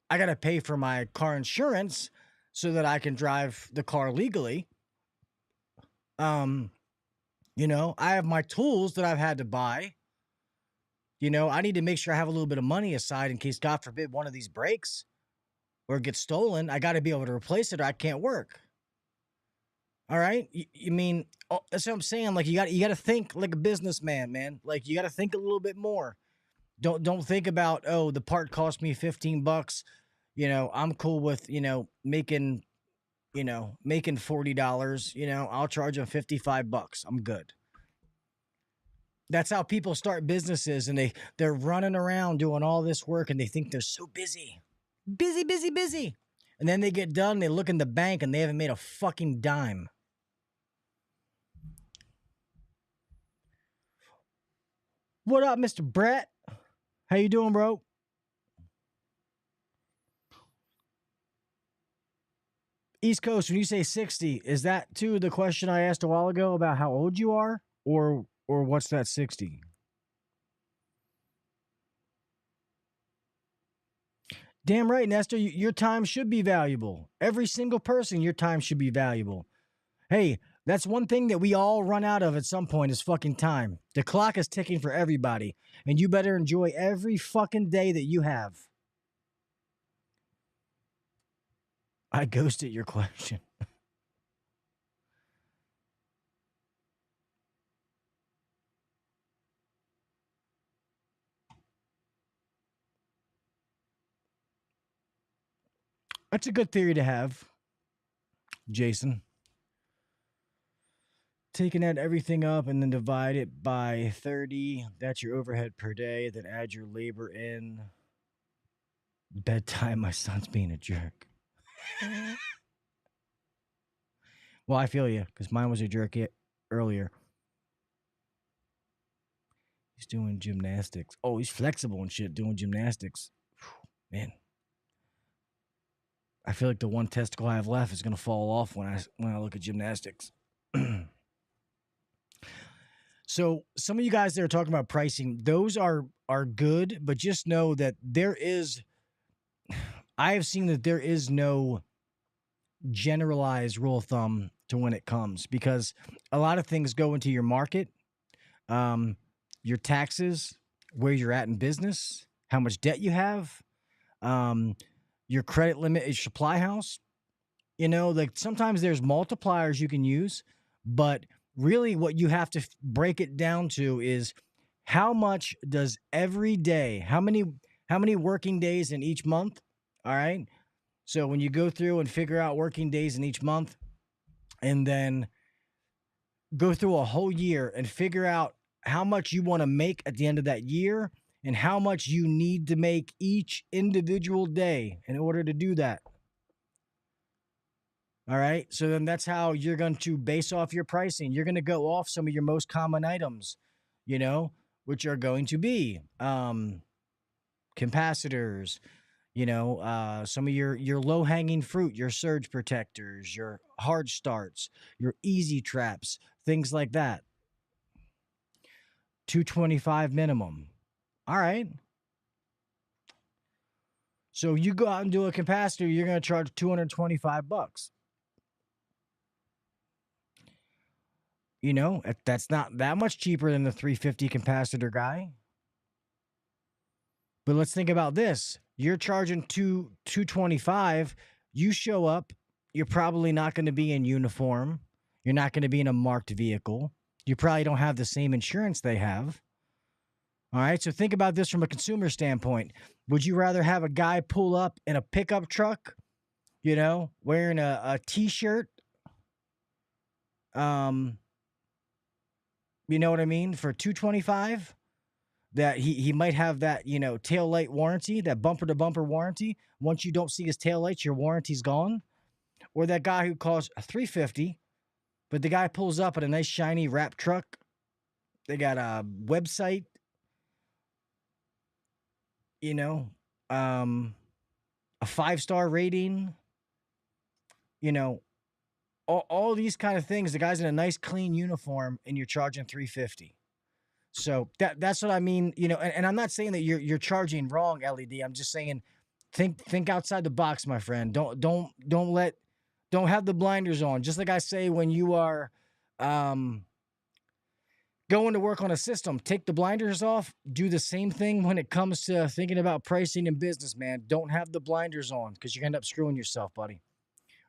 I got to pay for my car insurance so that I can drive the car legally. I have my tools that I've had to buy. I need to make sure I have a little bit of money aside in case, God forbid, one of these breaks or gets stolen. I got to be able to replace it or I can't work. All right. That's what I'm saying. Like, you got to think like a businessman, man. Like, you got to think a little bit more. Don't think about, oh, the part cost me $15. I'm cool with, making $40, I'll charge them $55. I'm good. That's how people start businesses, and they're running around doing all this work and they think they're so busy. Busy. And then they get done, they look in the bank and they haven't made a fucking dime. What up, Mr. Brett? How you doing, bro? East Coast, when you say 60, is that too the question I asked a while ago about how old you are? Or what's that 60? Damn right, Nestor. Your time should be valuable. Every single person, your time should be valuable. Hey, that's one thing that we all run out of at some point is fucking time. The clock is ticking for everybody, and you better enjoy every fucking day that you have. I ghosted your question. That's a good theory to have, Jason. Taking that everything up and then divide it by 30. That's your overhead per day. Then add your labor in. Bedtime, my son's being a jerk. Well, I feel you, because mine was a jerk earlier. He's doing gymnastics. Oh, he's flexible and shit doing gymnastics. Whew, man. I feel like the one testicle I have left is going to fall off when I look at gymnastics. So some of you guys that are talking about pricing, those are good, but just know that I have seen that there is no generalized rule of thumb to when it comes, because a lot of things go into your market, your taxes, where you're at in business, how much debt you have, your credit limit, your supply house. Like sometimes there's multipliers you can use, but really what you have to break it down to is how much does every day, how many working days in each month. All right. So when you go through and figure out working days in each month and then go through a whole year and figure out how much you want to make at the end of that year and how much you need to make each individual day in order to do that. All right. So then that's how you're going to base off your pricing. You're going to go off some of your most common items, which are going to be capacitors, some of your low-hanging fruit, your surge protectors, your hard starts, your easy traps, things like that. $225 minimum. All right. So you go out and do a capacitor, you're going to charge $225. That's not that much cheaper than the $350 capacitor guy. But let's think about this. You're charging $225. You show up, you're probably not going to be in uniform. You're not going to be in a marked vehicle. You probably don't have the same insurance they have. All right, so think about this from a consumer standpoint. Would you rather have a guy pull up in a pickup truck, wearing a T-shirt, you know what I mean, for $225? that he might have that, tail light warranty, that bumper to bumper warranty. Once you don't see his tail lights, your warranty's gone. Or that guy who costs $350, but the guy pulls up in a nice shiny wrap truck. They got a website, a 5-star rating, all these kind of things. The guy's in a nice clean uniform and you're charging $350. So that's what I mean, and I'm not saying that you're charging wrong, LED. I'm just saying think outside the box, my friend. Don't have the blinders on. Just like I say, when you are going to work on a system, take the blinders off. Do the same thing when it comes to thinking about pricing in business, man. Don't have the blinders on because you end up screwing yourself, buddy.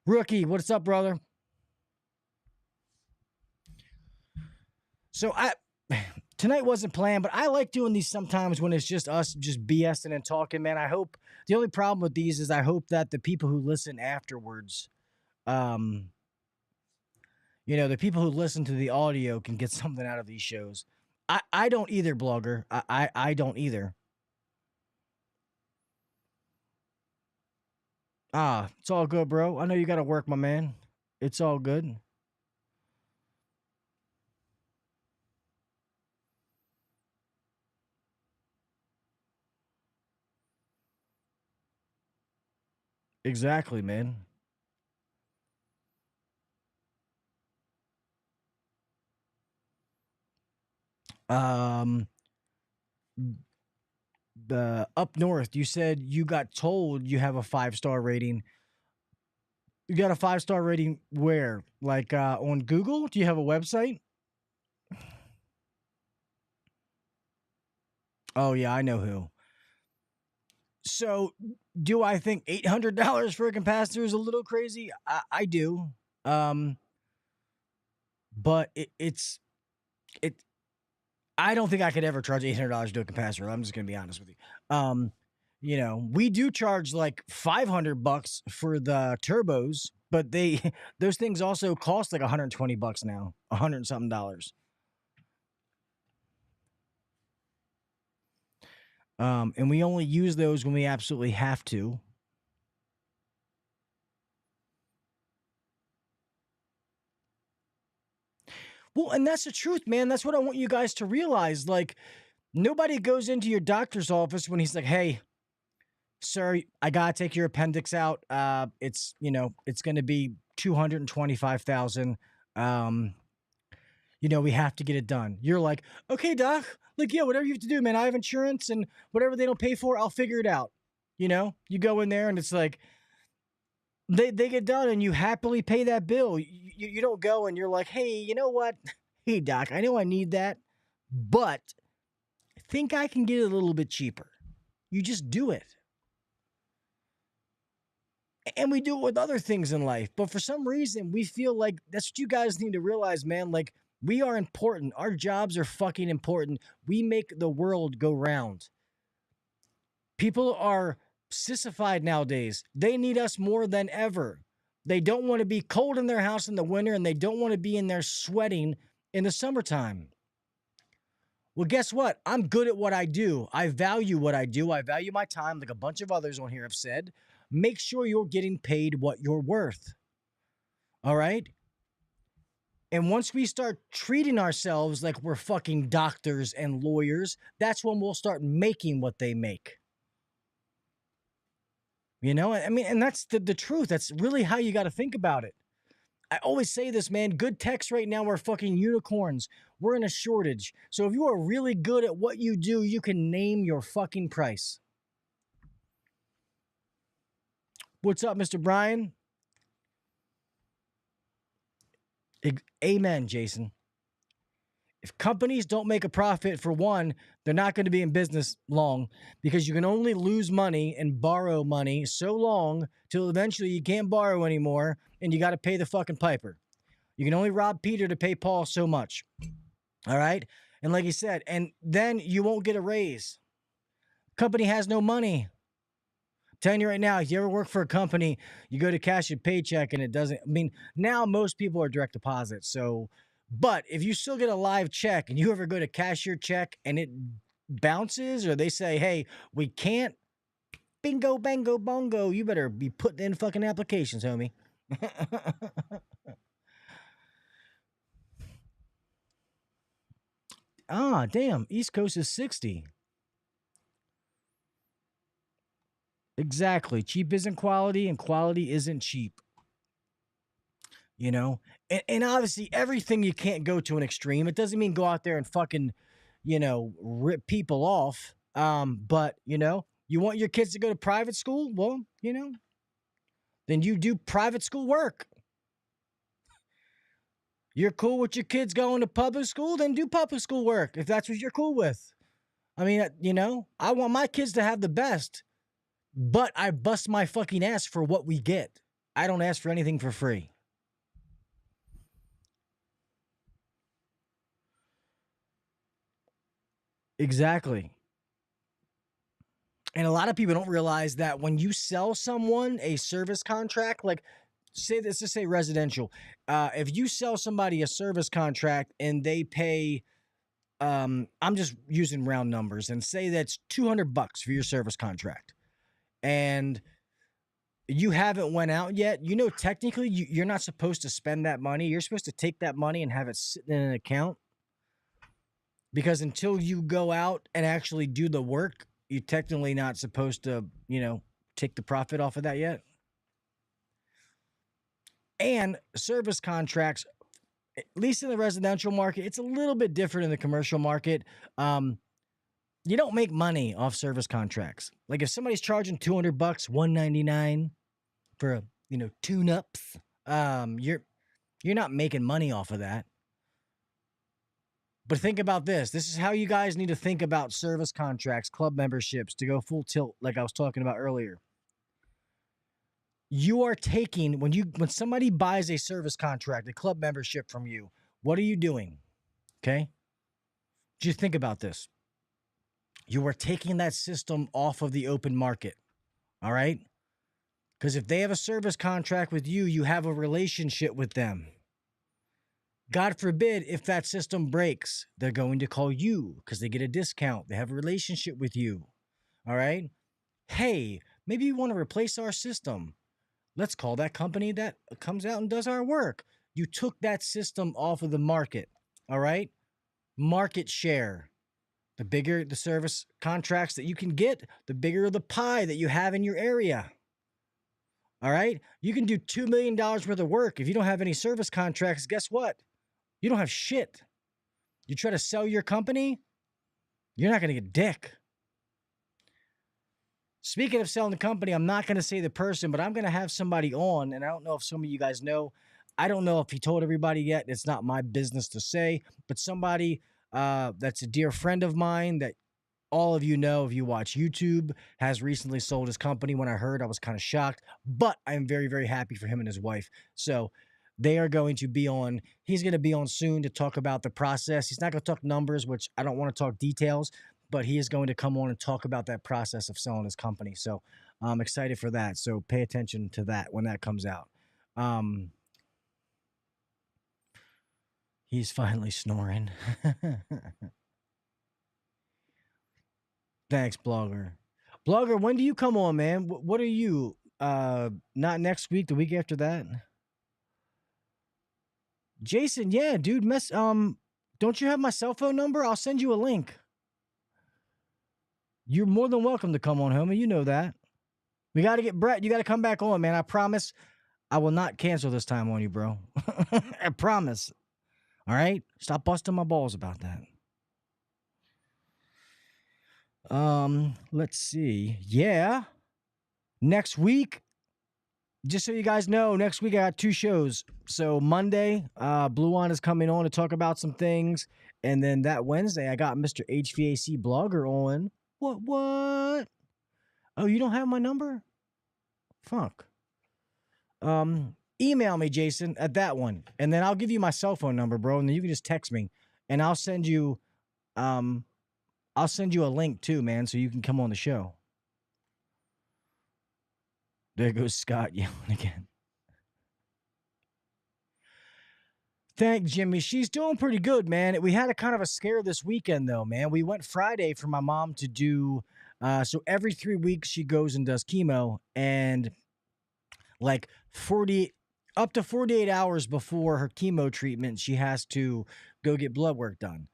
Rookie, what's up, brother? So tonight wasn't planned, but I like doing these sometimes when it's just us just BSing and talking, man. I hope the only problem with these is I hope that the people who listen afterwards, the people who listen to the audio can get something out of these shows. I don't either, blogger. I don't either. It's all good, bro. I know you got to work, my man. It's all good. Exactly, man. The up north, you said you got told you have a 5-star rating. You got a 5-star rating where? Like on Google? Do you have a website? Oh yeah, I know who. So, do I think $800 for a capacitor is a little crazy? I do. But it's I don't think I could ever charge $800 to a capacitor. I'm just gonna be honest with you. We do charge like $500 for the turbos, but those things also cost like $120 now, $100 and something dollars. And we only use those when we absolutely have to. Well, and that's the truth, man. That's what I want you guys to realize. Like, nobody goes into your doctor's office when he's like, "Hey, sir, I gotta take your appendix out. It's going to be $225,000. We have to get it done." You're like, "Okay, doc. Like, yeah, whatever you have to do, man. I have insurance, and whatever they don't pay for, I'll figure it out." You go in there and it's like they get done and you happily pay that bill. You don't go and you're like, "Hey, you know what? Hey, doc, I know I need that, but I think I can get it a little bit cheaper." You just do it. And we do it with other things in life. But for some reason, we feel like that's what you guys need to realize, man. Like, we are important. Our jobs are fucking important. We make the world go round. People are sissified nowadays. They need us more than ever. They don't want to be cold in their house in the winter, and they don't want to be in there sweating in the summertime. Well, guess what? I'm good at what I do. I value what I do. I value my time, like a bunch of others on here have said. Make sure you're getting paid what you're worth. All right? And once we start treating ourselves like we're fucking doctors and lawyers, that's when we'll start making what they make. And that's the truth. That's really how you got to think about it. I always say this, man. Good techs right now are fucking unicorns. We're in a shortage. So if you are really good at what you do, you can name your fucking price. What's up, Mr. Brian? Amen, Jason. If companies don't make a profit, for one, they're not going to be in business long, because you can only lose money and borrow money so long till eventually you can't borrow anymore and you got to pay the fucking piper. You can only rob Peter to pay Paul so much. All right? And like he said, and then you won't get a raise. Company has no money. I'm telling you right now, if you ever work for a company, you go to cash your paycheck and it doesn't, now most people are direct deposit. So, but if you still get a live check and you ever go to cash your check and it bounces or they say, hey, we can't, bingo, bango, bongo, you better be putting in fucking applications, homie. Ah, damn. East Coast is 60. Exactly. Cheap isn't quality, and quality isn't cheap. You know? And obviously, everything you can't go to an extreme. It doesn't mean go out there and fucking, rip people off. But, you want your kids to go to private school? Well, then you do private school work. You're cool with your kids going to public school? Then do public school work if that's what you're cool with. I mean, I want my kids to have the best, but I bust my fucking ass for what we get. I don't ask for anything for free. Exactly. And a lot of people don't realize that when you sell someone a service contract, like let's just say residential, if you sell somebody a service contract and they pay, I'm just using round numbers, and say that's $200 for your service contract, and you haven't went out yet, technically you're not supposed to spend that money. You're supposed to take that money and have it sit in an account, because until you go out and actually do the work, you're technically not supposed to, take the profit off of that yet. And service contracts, at least in the residential market, it's a little bit different in the commercial market. You don't make money off service contracts. Like if somebody's charging $200, $199 for, tune-ups, you're not making money off of that. But think about this. This is how you guys need to think about service contracts, club memberships, to go full tilt, like I was talking about earlier. You are taking, when somebody buys a service contract, a club membership from you, what are you doing? Okay? Just think about this. You are taking that system off of the open market. All right? Because if they have a service contract with you, you have a relationship with them. God forbid if that system breaks, they're going to call you because they get a discount. They have a relationship with you. All right? Hey, maybe you want to replace our system. Let's call that company that comes out and does our work. You took that system off of the market. All right? Market share. The bigger the service contracts that you can get, the bigger the pie that you have in your area. All right? You can do $2 million worth of work. If you don't have any service contracts, guess what? You don't have shit. You try to sell your company, you're not going to get dick. Speaking of selling the company, I'm not going to say the person, but I'm going to have somebody on, and I don't know if some of you guys know. I don't know if he told everybody yet. It's not my business to say, but somebody that's a dear friend of mine that all of you know if you watch YouTube has recently sold his company. When I heard, I was kind of shocked, but I'm very, very happy for him and his wife. So they are going to be on. He's going to be on soon to talk about the process. He's not going to talk numbers, which I don't want to talk details, but he is going to come on and talk about that process of selling his company. So I'm excited for that. So pay attention to that when that comes out. He's finally snoring. Thanks, Blogger. Blogger, when do you come on, man? What are you? Not next week, the week after that? Jason, yeah, dude, don't you have my cell phone number? I'll send you a link. You're more than welcome to come on, homie. You know that. We got to get Brett. You got to come back on, man. I promise I will not cancel this time on you, bro. I promise. All right? Stop busting my balls about that. Let's see. Yeah. Next week, just so you guys know, next week I got 2 shows. So Monday, BLUON is coming on to talk about some things. And then that Wednesday, I got Mr. HVAC Blogger on. What? Oh, you don't have my number? Fuck. Email me, Jason, at that one. And then I'll give you my cell phone number, bro. And then you can just text me. And I'll send you a link too, man, so you can come on the show. There goes Scott yelling again. Thank Jimmy. She's doing pretty good, man. We had a kind of a scare this weekend, though, man. We went Friday for my mom to do. So every 3 weeks she goes and does chemo, and like 40 up to 48 hours before her chemo treatment, she has to go get blood work done.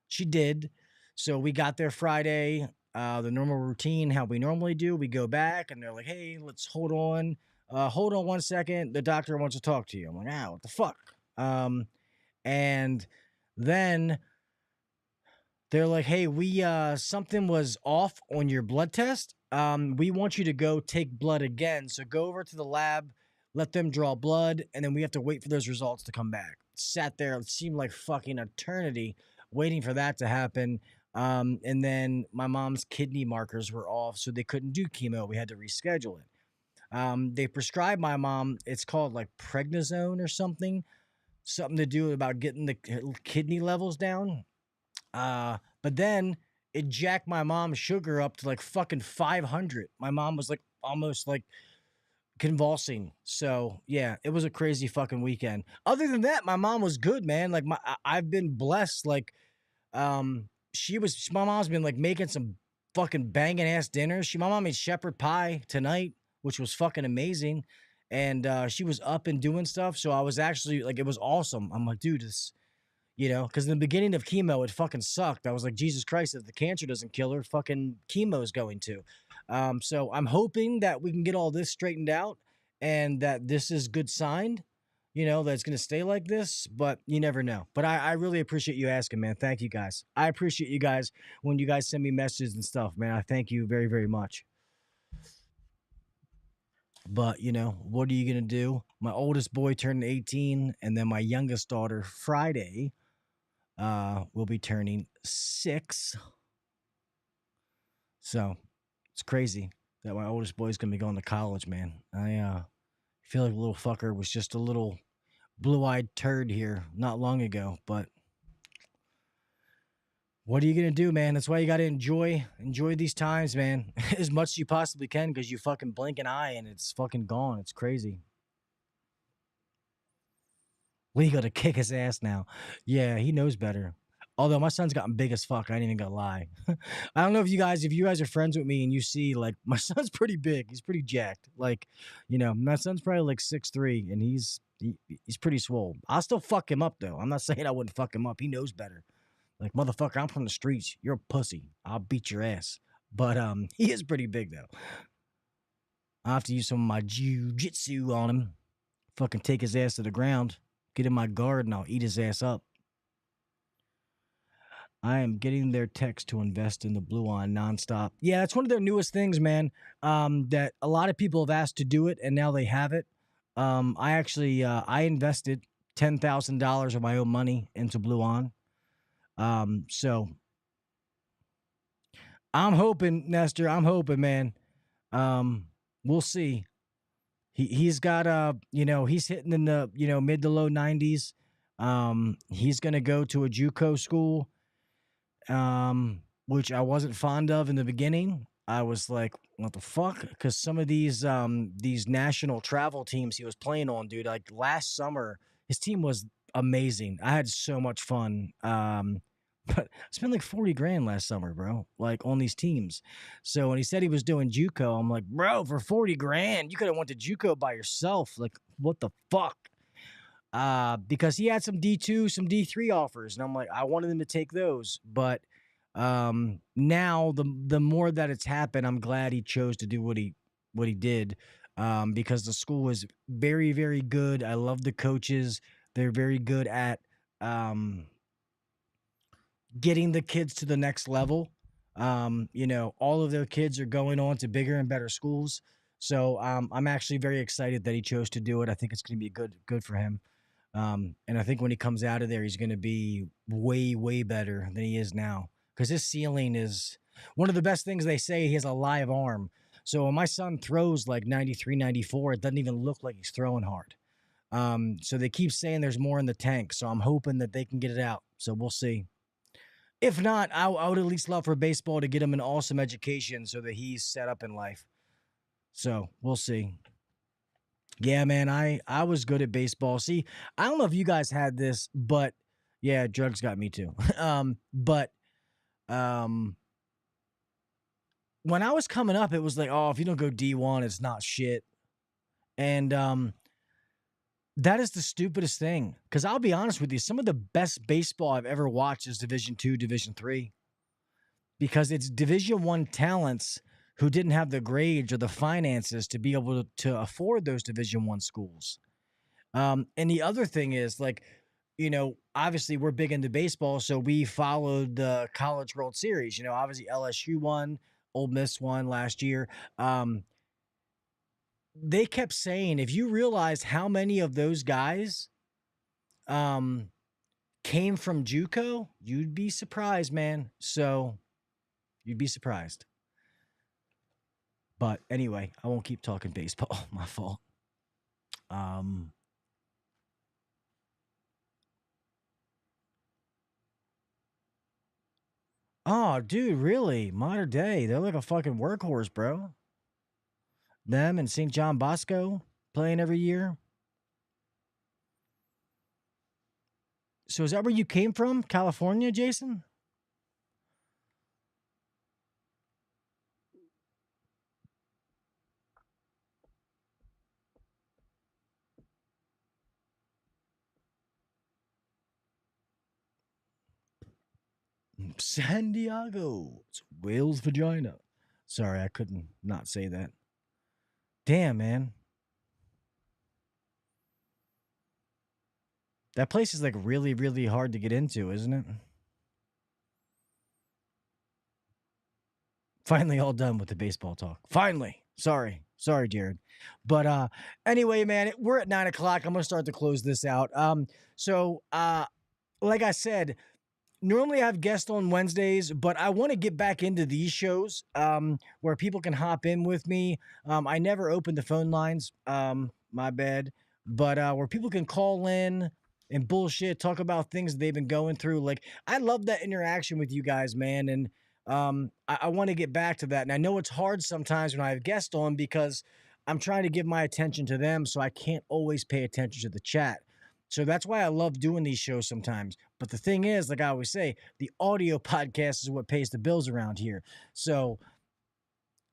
She did. So we got there Friday, the normal routine, how we normally do. We go back and they're like, hey, let's hold on. Hold on 1 second. The doctor wants to talk to you. I'm like, what the fuck? And then they're like, hey, we something was off on your blood test. We want you to go take blood again. So go over to the lab, let them draw blood, and then we have to wait for those results to come back. Sat there, it seemed like fucking eternity waiting for that to happen. And then my mom's kidney markers were off, so they couldn't do chemo. We had to reschedule it. They prescribed my mom, it's called like prednisone or something to do about getting the kidney levels down. But then it jacked my mom's sugar up to like fucking 500. My mom was like almost like convulsing. So yeah, it was a crazy fucking weekend. Other than that, my mom was good, man. Like I've been blessed. Like, my mom's been like making some fucking banging ass dinners. My mom made shepherd pie tonight, which was fucking amazing. And she was up and doing stuff. So I was actually like, it was awesome. I'm like, dude, this, because in the beginning of chemo, it fucking sucked. I was like, Jesus Christ, if the cancer doesn't kill her, fucking chemo is going to. So I'm hoping that we can get all this straightened out and that this is good sign, that it's going to stay like this, but you never know. But I really appreciate you asking, man. Thank you guys. I appreciate you guys when you guys send me messages and stuff, man. I thank you very, very much. But, what are you going to do? My oldest boy turned 18, and then my youngest daughter, Friday, will be turning 6. So it's crazy that my oldest boy's going to be going to college, man. I feel like the little fucker was just a little blue-eyed turd here not long ago, but what are you going to do, man? That's why you got to enjoy these times, man, as much as you possibly can, because you fucking blink an eye and it's fucking gone. It's crazy. We got to kick his ass now. Yeah, he knows better. Although my son's gotten big as fuck. I ain't even gonna lie. I don't know if you guys are friends with me and you see, like, my son's pretty big. He's pretty jacked. Like, my son's probably like 6'3", and he's pretty swole. I'll still fuck him up, though. I'm not saying I wouldn't fuck him up. He knows better. Like, motherfucker, I'm from the streets. You're a pussy. I'll beat your ass. But he is pretty big, though. I'll have to use some of my jiu-jitsu on him. Fucking take his ass to the ground. Get in my guard, and I'll eat his ass up. I am getting their text to invest in the BLUON nonstop. Yeah, it's one of their newest things, man, that a lot of people have asked to do it, and now they have it. I invested $10,000 of my own money into BLUON. So I'm hoping, Nestor, man. We'll see. He's got, he's hitting in the, mid to low 90s. He's going to go to a JUCO school, which I wasn't fond of in the beginning. I was like, what the fuck? Because some of these national travel teams he was playing on, dude, like last summer, his team was amazing. I had so much fun. But I spent like 40 grand last summer, bro, like on these teams. So when he said he was doing JUCO, I'm like, bro, for 40 grand, you could have went to JUCO by yourself. Like, what the fuck? Because he had some D2, some D3 offers, and I'm like, I wanted him to take those. But now the more that it's happened, I'm glad he chose to do what he did, because the school was very, very good. I love the coaches. They're very good at getting the kids to the next level. All of their kids are going on to bigger and better schools. So I'm actually very excited that he chose to do it. I think it's going to be good for him. And I think when he comes out of there, he's going to be way, way better than he is now. Because his ceiling is one of the best things they say. He has a live arm. So when my son throws like 93, 94, it doesn't even look like he's throwing hard. So they keep saying there's more in the tank. So I'm hoping that they can get it out. So we'll see. If not, I would at least love for baseball to get him an awesome education so that he's set up in life. So we'll see. Yeah, man, I was good at baseball. See, I don't know if you guys had this, but yeah, drugs got me too. But um when I was coming up, it was like, oh, if you don't go D1, it's not shit. And that is the stupidest thing. Because I'll be honest with you, some of the best baseball I've ever watched is Division II, Division III, because it's Division I talents who didn't have the grades or the finances to be able to afford those Division I schools. And the other thing is, like, obviously we're big into baseball, so we followed the College World Series. Obviously LSU won, Ole Miss won last year. They kept saying, if you realize how many of those guys came from JUCO, you'd be surprised, man. So you'd be surprised. But anyway, I won't keep talking baseball. My fault. Oh, dude, really? Modern day. They're like a fucking workhorse, bro. Them and St. John Bosco playing every year. So is that where you came from? California, Jason? San Diego. It's whale's vagina. Sorry, I couldn't not say that. Damn, man. That place is like really, really hard to get into, isn't it? Finally all done with the baseball talk. Finally. Sorry, Jared. But anyway, man, we're at 9:00. I'm gonna start to close this out. So like I said, normally I have guests on Wednesdays, but I want to get back into these shows where people can hop in with me. I never opened the phone lines, my bad, but where people can call in and bullshit, talk about things they've been going through. Like, I love that interaction with you guys, man. And I want to get back to that. And I know it's hard sometimes when I have guests on because I'm trying to give my attention to them, so I can't always pay attention to the chat. So that's why I love doing these shows sometimes. But the thing is, like I always say, the audio podcast is what pays the bills around here. So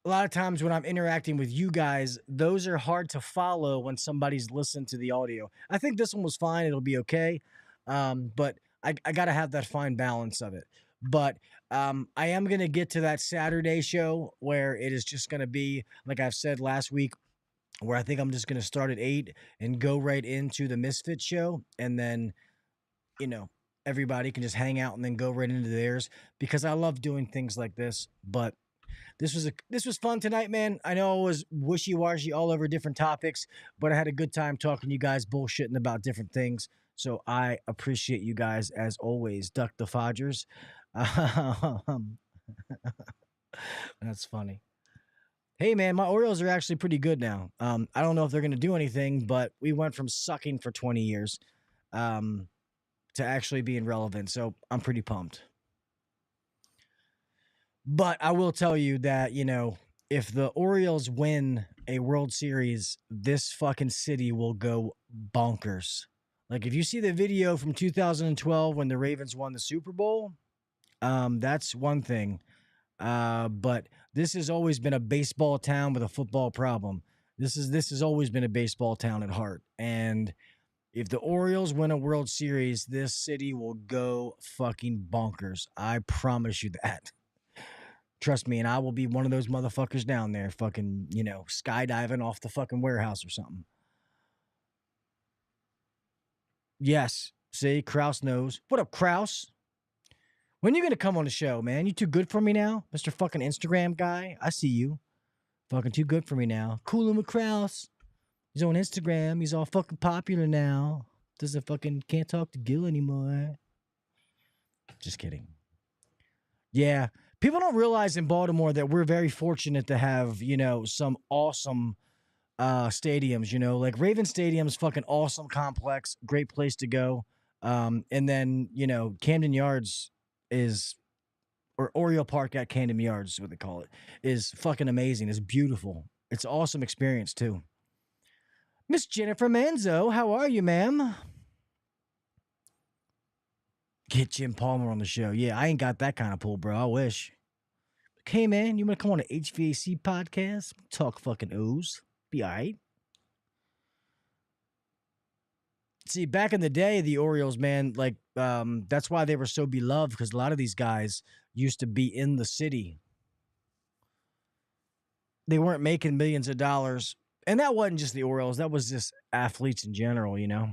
a lot of times when I'm interacting with you guys, those are hard to follow when somebody's listening to the audio. I think this one was fine. It'll be okay. But I got to have that fine balance of it. But I am going to get to that Saturday show where it is just going to be, like I've said last week, where I think I'm just going to start at 8 and go right into the Misfit show. And then, everybody can just hang out and then go right into theirs, because I love doing things like this. But this was fun tonight, man. I know it was wishy-washy all over different topics, but I had a good time talking to you guys, bullshitting about different things. So I appreciate you guys as always. Duck the Fodgers. That's funny. Hey, man, my Orioles are actually pretty good now. I don't know if they're going to do anything, but we went from sucking for 20 years to actually being relevant. So I'm pretty pumped. But I will tell you that, if the Orioles win a World Series, this fucking city will go bonkers. Like, if you see the video from 2012 when the Ravens won the Super Bowl, that's one thing. But this has always been a baseball town with a football problem. This has always been a baseball town at heart. And if the Orioles win a World Series, this city will go fucking bonkers. I promise you that. Trust me, and I will be one of those motherfuckers down there fucking, skydiving off the fucking warehouse or something. Yes. See, Kraus knows. What up, Kraus? When you going to come on the show, man? You too good for me now? Mr. fucking Instagram guy? I see you. Fucking too good for me now. Coolin' with Kraus. He's on Instagram. He's all fucking popular now. Can't talk to Gil anymore. Just kidding. Yeah. People don't realize in Baltimore that we're very fortunate to have, some awesome stadiums, like Raven Stadium's fucking awesome complex, great place to go. And then, Camden Yards or Oriole Park at Camden Yards is what they call it, is fucking amazing. It's beautiful. It's an awesome experience too. Miss Jennifer Manzo, how are you, ma'am? Get Jim Palmer on the show. Yeah, I ain't got that kind of pull, bro. I wish. Okay, man, you want to come on an HVAC podcast? Talk fucking O's. Be all right. See, back in the day, the Orioles, man, like, that's why they were so beloved, because a lot of these guys used to be in the city. They weren't making millions of dollars. And that wasn't just the Orioles. That was just athletes in general, you know?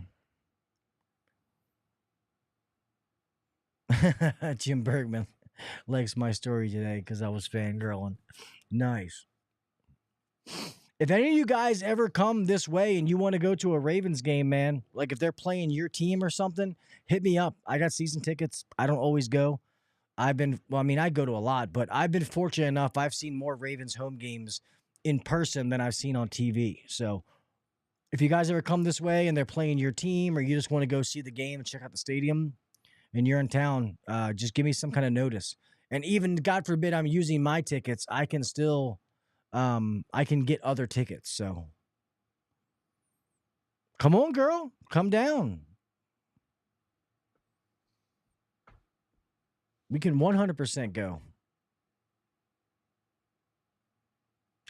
Jim Bergman likes my story today because I was fangirling. Nice. If any of you guys ever come this way and you want to go to a Ravens game, man, like if they're playing your team or something, hit me up. I got season tickets. I don't always go. I go to a lot, but I've been fortunate enough. I've seen more Ravens home games in person than I've seen on TV. So if you guys ever come this way and they're playing your team, or you just want to go see the game and check out the stadium and you're in town, just give me some kind of notice. And even, God forbid, I'm using my tickets, I can still, I can get other tickets. So come on, girl, come down. We can 100% go.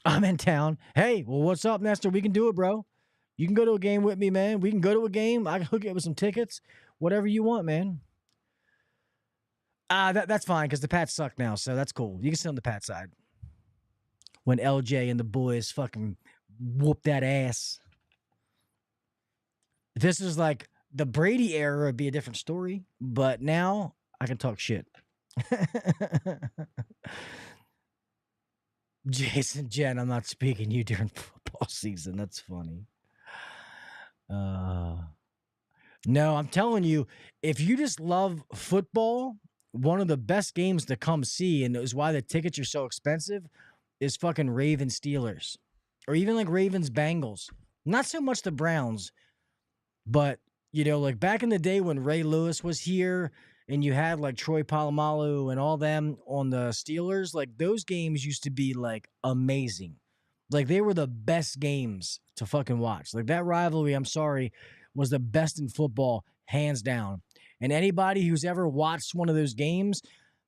I'm in town. Hey, well, what's up, Nestor? We can do it, bro. You can go to a game with me, man. We can go to a game. I can hook you up with some tickets. Whatever you want, man. That's fine, because the Pats suck now, so that's cool. You can sit on the Pat side. When LJ and the boys fucking whoop that ass. If this is like the Brady era, it'd be a different story. But now I can talk shit. Jason, Jen, I'm not speaking to you during football season. That's funny. No, I'm telling you, if you just love football, one of the best games to come see, and is why the tickets are so expensive, is fucking Ravens Steelers. Or even like Ravens Bengals. Not so much the Browns, but, you know, like back in the day when Ray Lewis was here, and you had like Troy Polamalu and all them on the Steelers, like those games used to be like amazing. Like they were the best games to fucking watch. Like that rivalry, I'm sorry, was the best in football, hands down. And anybody who's ever watched one of those games,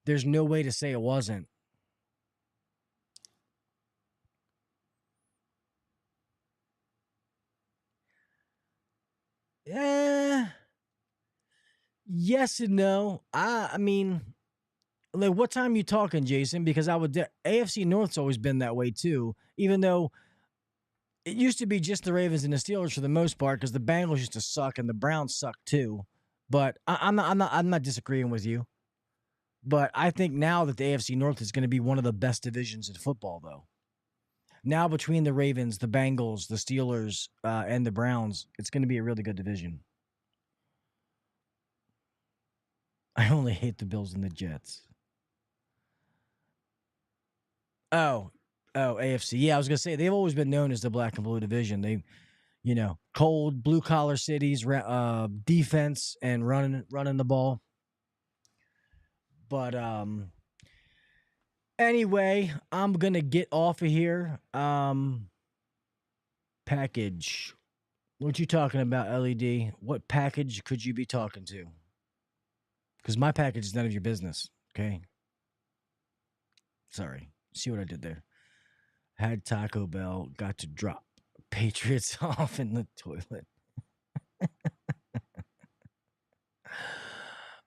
there's no way to say it wasn't. Yeah. Yes and no. I mean, like, what time you talking, Jason? Because AFC North's always been that way too. Even though it used to be just the Ravens and the Steelers for the most part, because the Bengals used to suck and the Browns suck too. But I'm not disagreeing with you. But I think now that the AFC North is going to be one of the best divisions in football, though. Now between the Ravens, the Bengals, the Steelers, and the Browns, it's going to be a really good division. I only hate the Bills and the Jets. Oh, AFC. Yeah, I was going to say, they've always been known as the black and blue division. They, you know, cold, blue-collar cities, defense, and running the ball. But anyway, I'm going to get off of here. Package. What you talking about, LED? What package could you be talking to? Because my package is none of your business, okay? Sorry. See what I did there? Had Taco Bell, got to drop Patriots off in the toilet.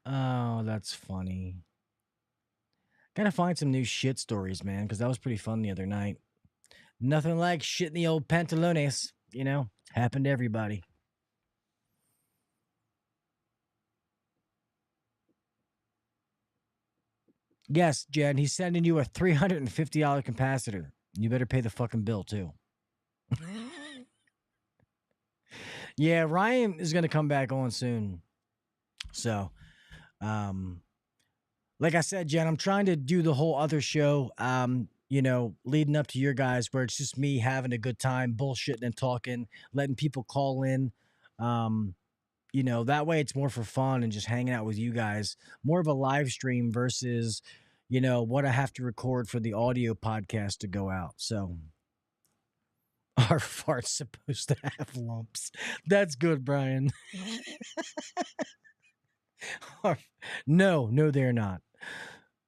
Oh, that's funny. Gotta find some new shit stories, man, because that was pretty fun the other night. Nothing like shit in the old pantalones, you know? Happened to everybody. Yes, Jen, he's sending you a $350 capacitor. You better pay the fucking bill, too. Yeah, Ryan is going to come back on soon. So, like I said, Jen, I'm trying to do the whole other show, you know, leading up to your guys, where it's just me having a good time, bullshitting and talking, letting people call in. You know, that way it's more for fun and just hanging out with you guys. More of a live stream versus, you know, what I have to record for the audio podcast to go out. So Are farts supposed to have lumps? That's good, Brian. No, they're not.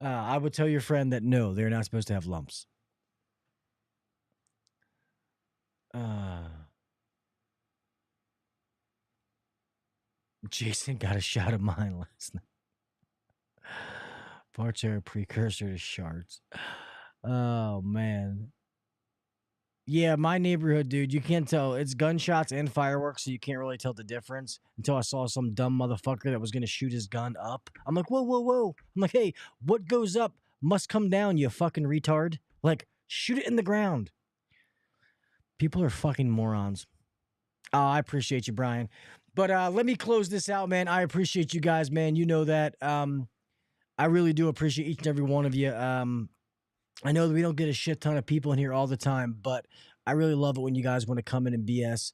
I would tell your friend that no, they're not supposed to have lumps. Jason got a shot of mine last night. Farts are a precursor to shards. Oh, man. Yeah, my neighborhood, dude, you can't tell. It's gunshots and fireworks, so you can't really tell the difference until I saw some dumb motherfucker that was going to shoot his gun up. I'm like, whoa, whoa, whoa. I'm like, hey, what goes up must come down, you fucking retard. Like, shoot it in the ground. People are fucking morons. Oh, I appreciate you, Brian. But let me close this out, man. I appreciate you guys, man. You know that. I really do appreciate each and every one of you. I know that we don't get a shit ton of people in here all the time, but I really love it when you guys want to come in and BS.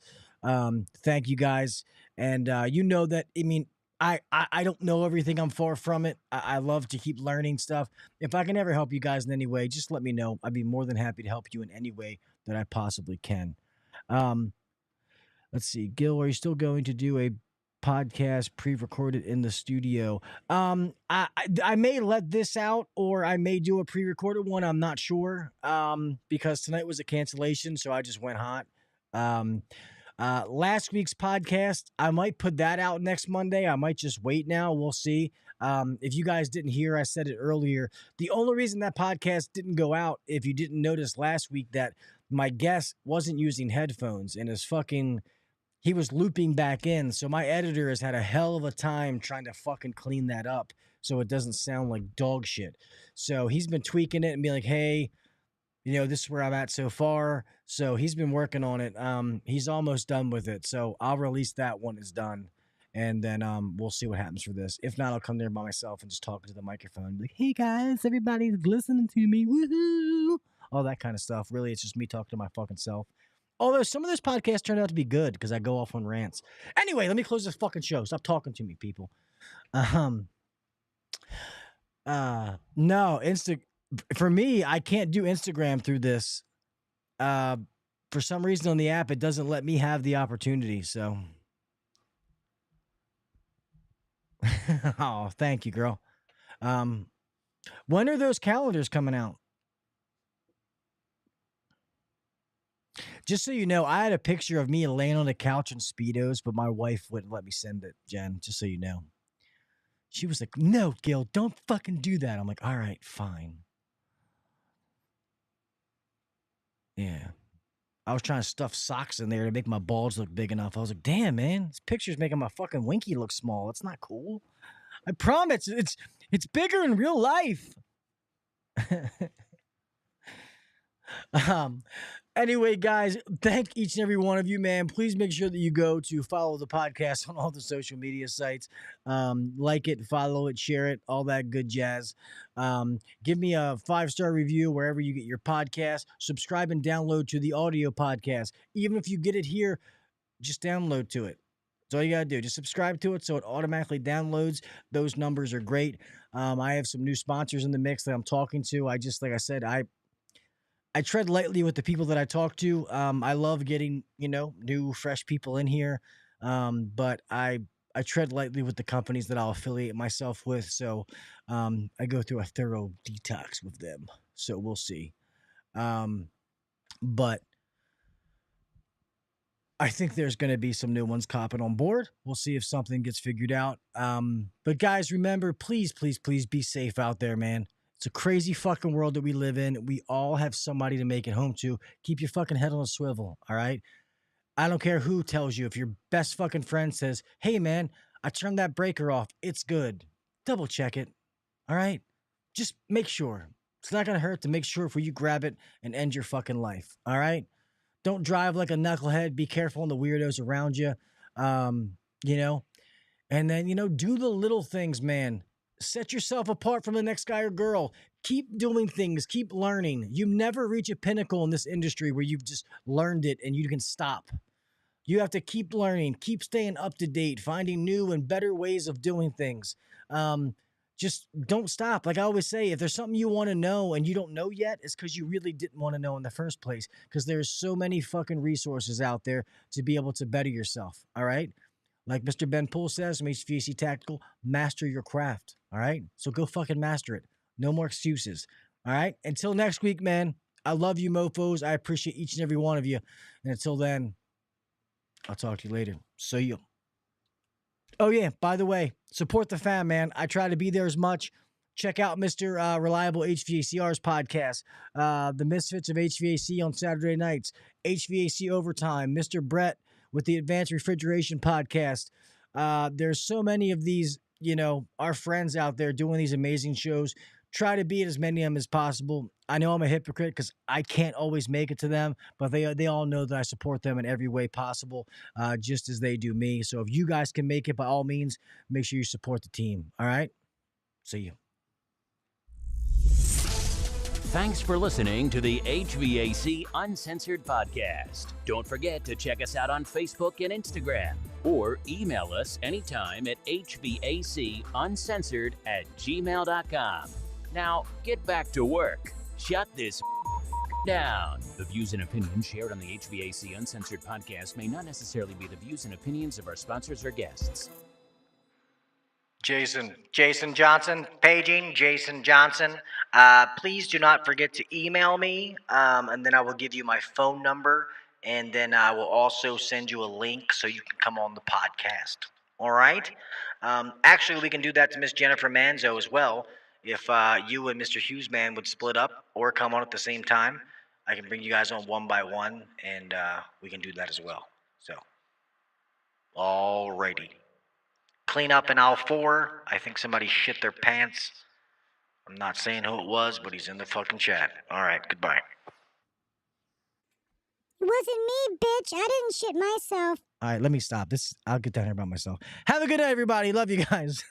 Thank you guys. And you know that, I mean, I don't know everything. I'm far from it. I love to keep learning stuff. If I can ever help you guys in any way, just let me know. I'd be more than happy to help you in any way that I possibly can. Let's see. Gil, are you still going to do a podcast pre-recorded in the studio? I may let this out, or I may do a pre-recorded one. I'm not sure. Because tonight was a cancellation, so I just went hot. Last week's podcast, I might put that out next Monday. I might just wait now. We'll see. If you guys didn't hear, I said it earlier. The only reason that podcast didn't go out, if you didn't notice last week, that my guest wasn't using headphones and he was looping back in. So my editor has had a hell of a time trying to fucking clean that up so it doesn't sound like dog shit. So he's been tweaking it and being like, hey, this is where I'm at so far. So he's been working on it. He's almost done with it. So I'll release that when it's done. And then we'll see what happens for this. If not, I'll come there by myself and just talk into the microphone and be like, hey guys, everybody's listening to me. Woohoo! All that kind of stuff. Really, it's just me talking to my fucking self. Although some of those podcasts turned out to be good because I go off on rants. Anyway, let me close this fucking show. Stop talking to me, people. No, for me, I can't do Instagram through this. For some reason on the app, it doesn't let me have the opportunity. So, oh, thank you, girl. When are those calendars coming out? Just so you know, I had a picture of me laying on the couch in Speedos, but my wife wouldn't let me send it, Jen, just so you know. She was like, no, Gil, don't fucking do that. I'm like, all right, fine. Yeah. I was trying to stuff socks in there to make my balls look big enough. I was like, damn, man, this picture's making my fucking winky look small. It's not cool. I promise, it's bigger in real life. Anyway, guys, thank each and every one of you, man. Please make sure that you go to follow the podcast on all the social media sites. Like it, follow it, share it, all that good jazz. Give me a 5-star review wherever you get your podcast. Subscribe and download to the audio podcast. Even if you get it here, just download to it. That's all you got to do. Just subscribe to it so it automatically downloads. Those numbers are great. I have some new sponsors in the mix that I'm talking to. Like I said, I tread lightly with the people that I talk to. I love getting, new, fresh people in here. But I tread lightly with the companies that I'll affiliate myself with. So I go through a thorough detox with them. So we'll see. But I think there's going to be some new ones copping on board. We'll see if something gets figured out. But guys, remember, please, please, please be safe out there, man. It's a crazy fucking world that we live in. We all have somebody to make it home to. Keep your fucking head on a swivel, all right? I don't care who tells you. If your best fucking friend says, hey, man, I turned that breaker off. It's good. Double check it, all right? Just make sure. It's not going to hurt to make sure before you grab it and end your fucking life, all right? Don't drive like a knucklehead. Be careful on the weirdos around you, And then, do the little things, man. Set yourself apart from the next guy or girl. Keep doing things. Keep learning. You never reach a pinnacle in this industry where you've just learned it and you can stop. You have to keep learning, keep staying up to date, finding new and better ways of doing things. just don't stop. Like I always say, if there's something you want to know and you don't know yet, it's because you really didn't want to know in the first place. Because there's so many fucking resources out there to be able to better yourself. All right. Like Mr. Ben Poole says from HVAC Tactical, master your craft. All right. So go fucking master it. No more excuses. All right. Until next week, man. I love you, mofos. I appreciate each and every one of you. And until then, I'll talk to you later. See you. Oh, yeah. By the way, support the fam, man. I try to be there as much. Check out Mr. Reliable HVACR's podcast, The Misfits of HVAC on Saturday nights, HVAC Overtime, Mr. Brett with the Advanced Refrigeration podcast. There's so many of these, our friends out there doing these amazing shows. Try to be at as many of them as possible. I know I'm a hypocrite because I can't always make it to them, but they all know that I support them in every way possible, just as they do me. So if you guys can make it, by all means, make sure you support the team. All right? See you. Thanks for listening to the HVAC Uncensored Podcast. Don't forget to check us out on Facebook and Instagram, or email us anytime at hvacuncensored@gmail.com. Now, get back to work. Shut this down. The views and opinions shared on the HVAC Uncensored Podcast may not necessarily be the views and opinions of our sponsors or guests. Jason Johnson, paging Jason Johnson. Please do not forget to email me, and then I will give you my phone number, and then I will also send you a link so you can come on the podcast. All right? Actually, we can do that to Miss Jennifer Manzo as well. If you and Mr. Hughesman would split up or come on at the same time, I can bring you guys on one by one, and we can do that as well. So, alrighty. Clean up in aisle 4. I think somebody shit their pants. I'm not saying who it was, but he's in the fucking chat. All right, goodbye. It wasn't me, bitch. I didn't shit myself. All right, let me stop. I'll get down here by myself. Have a good night, everybody. Love you guys.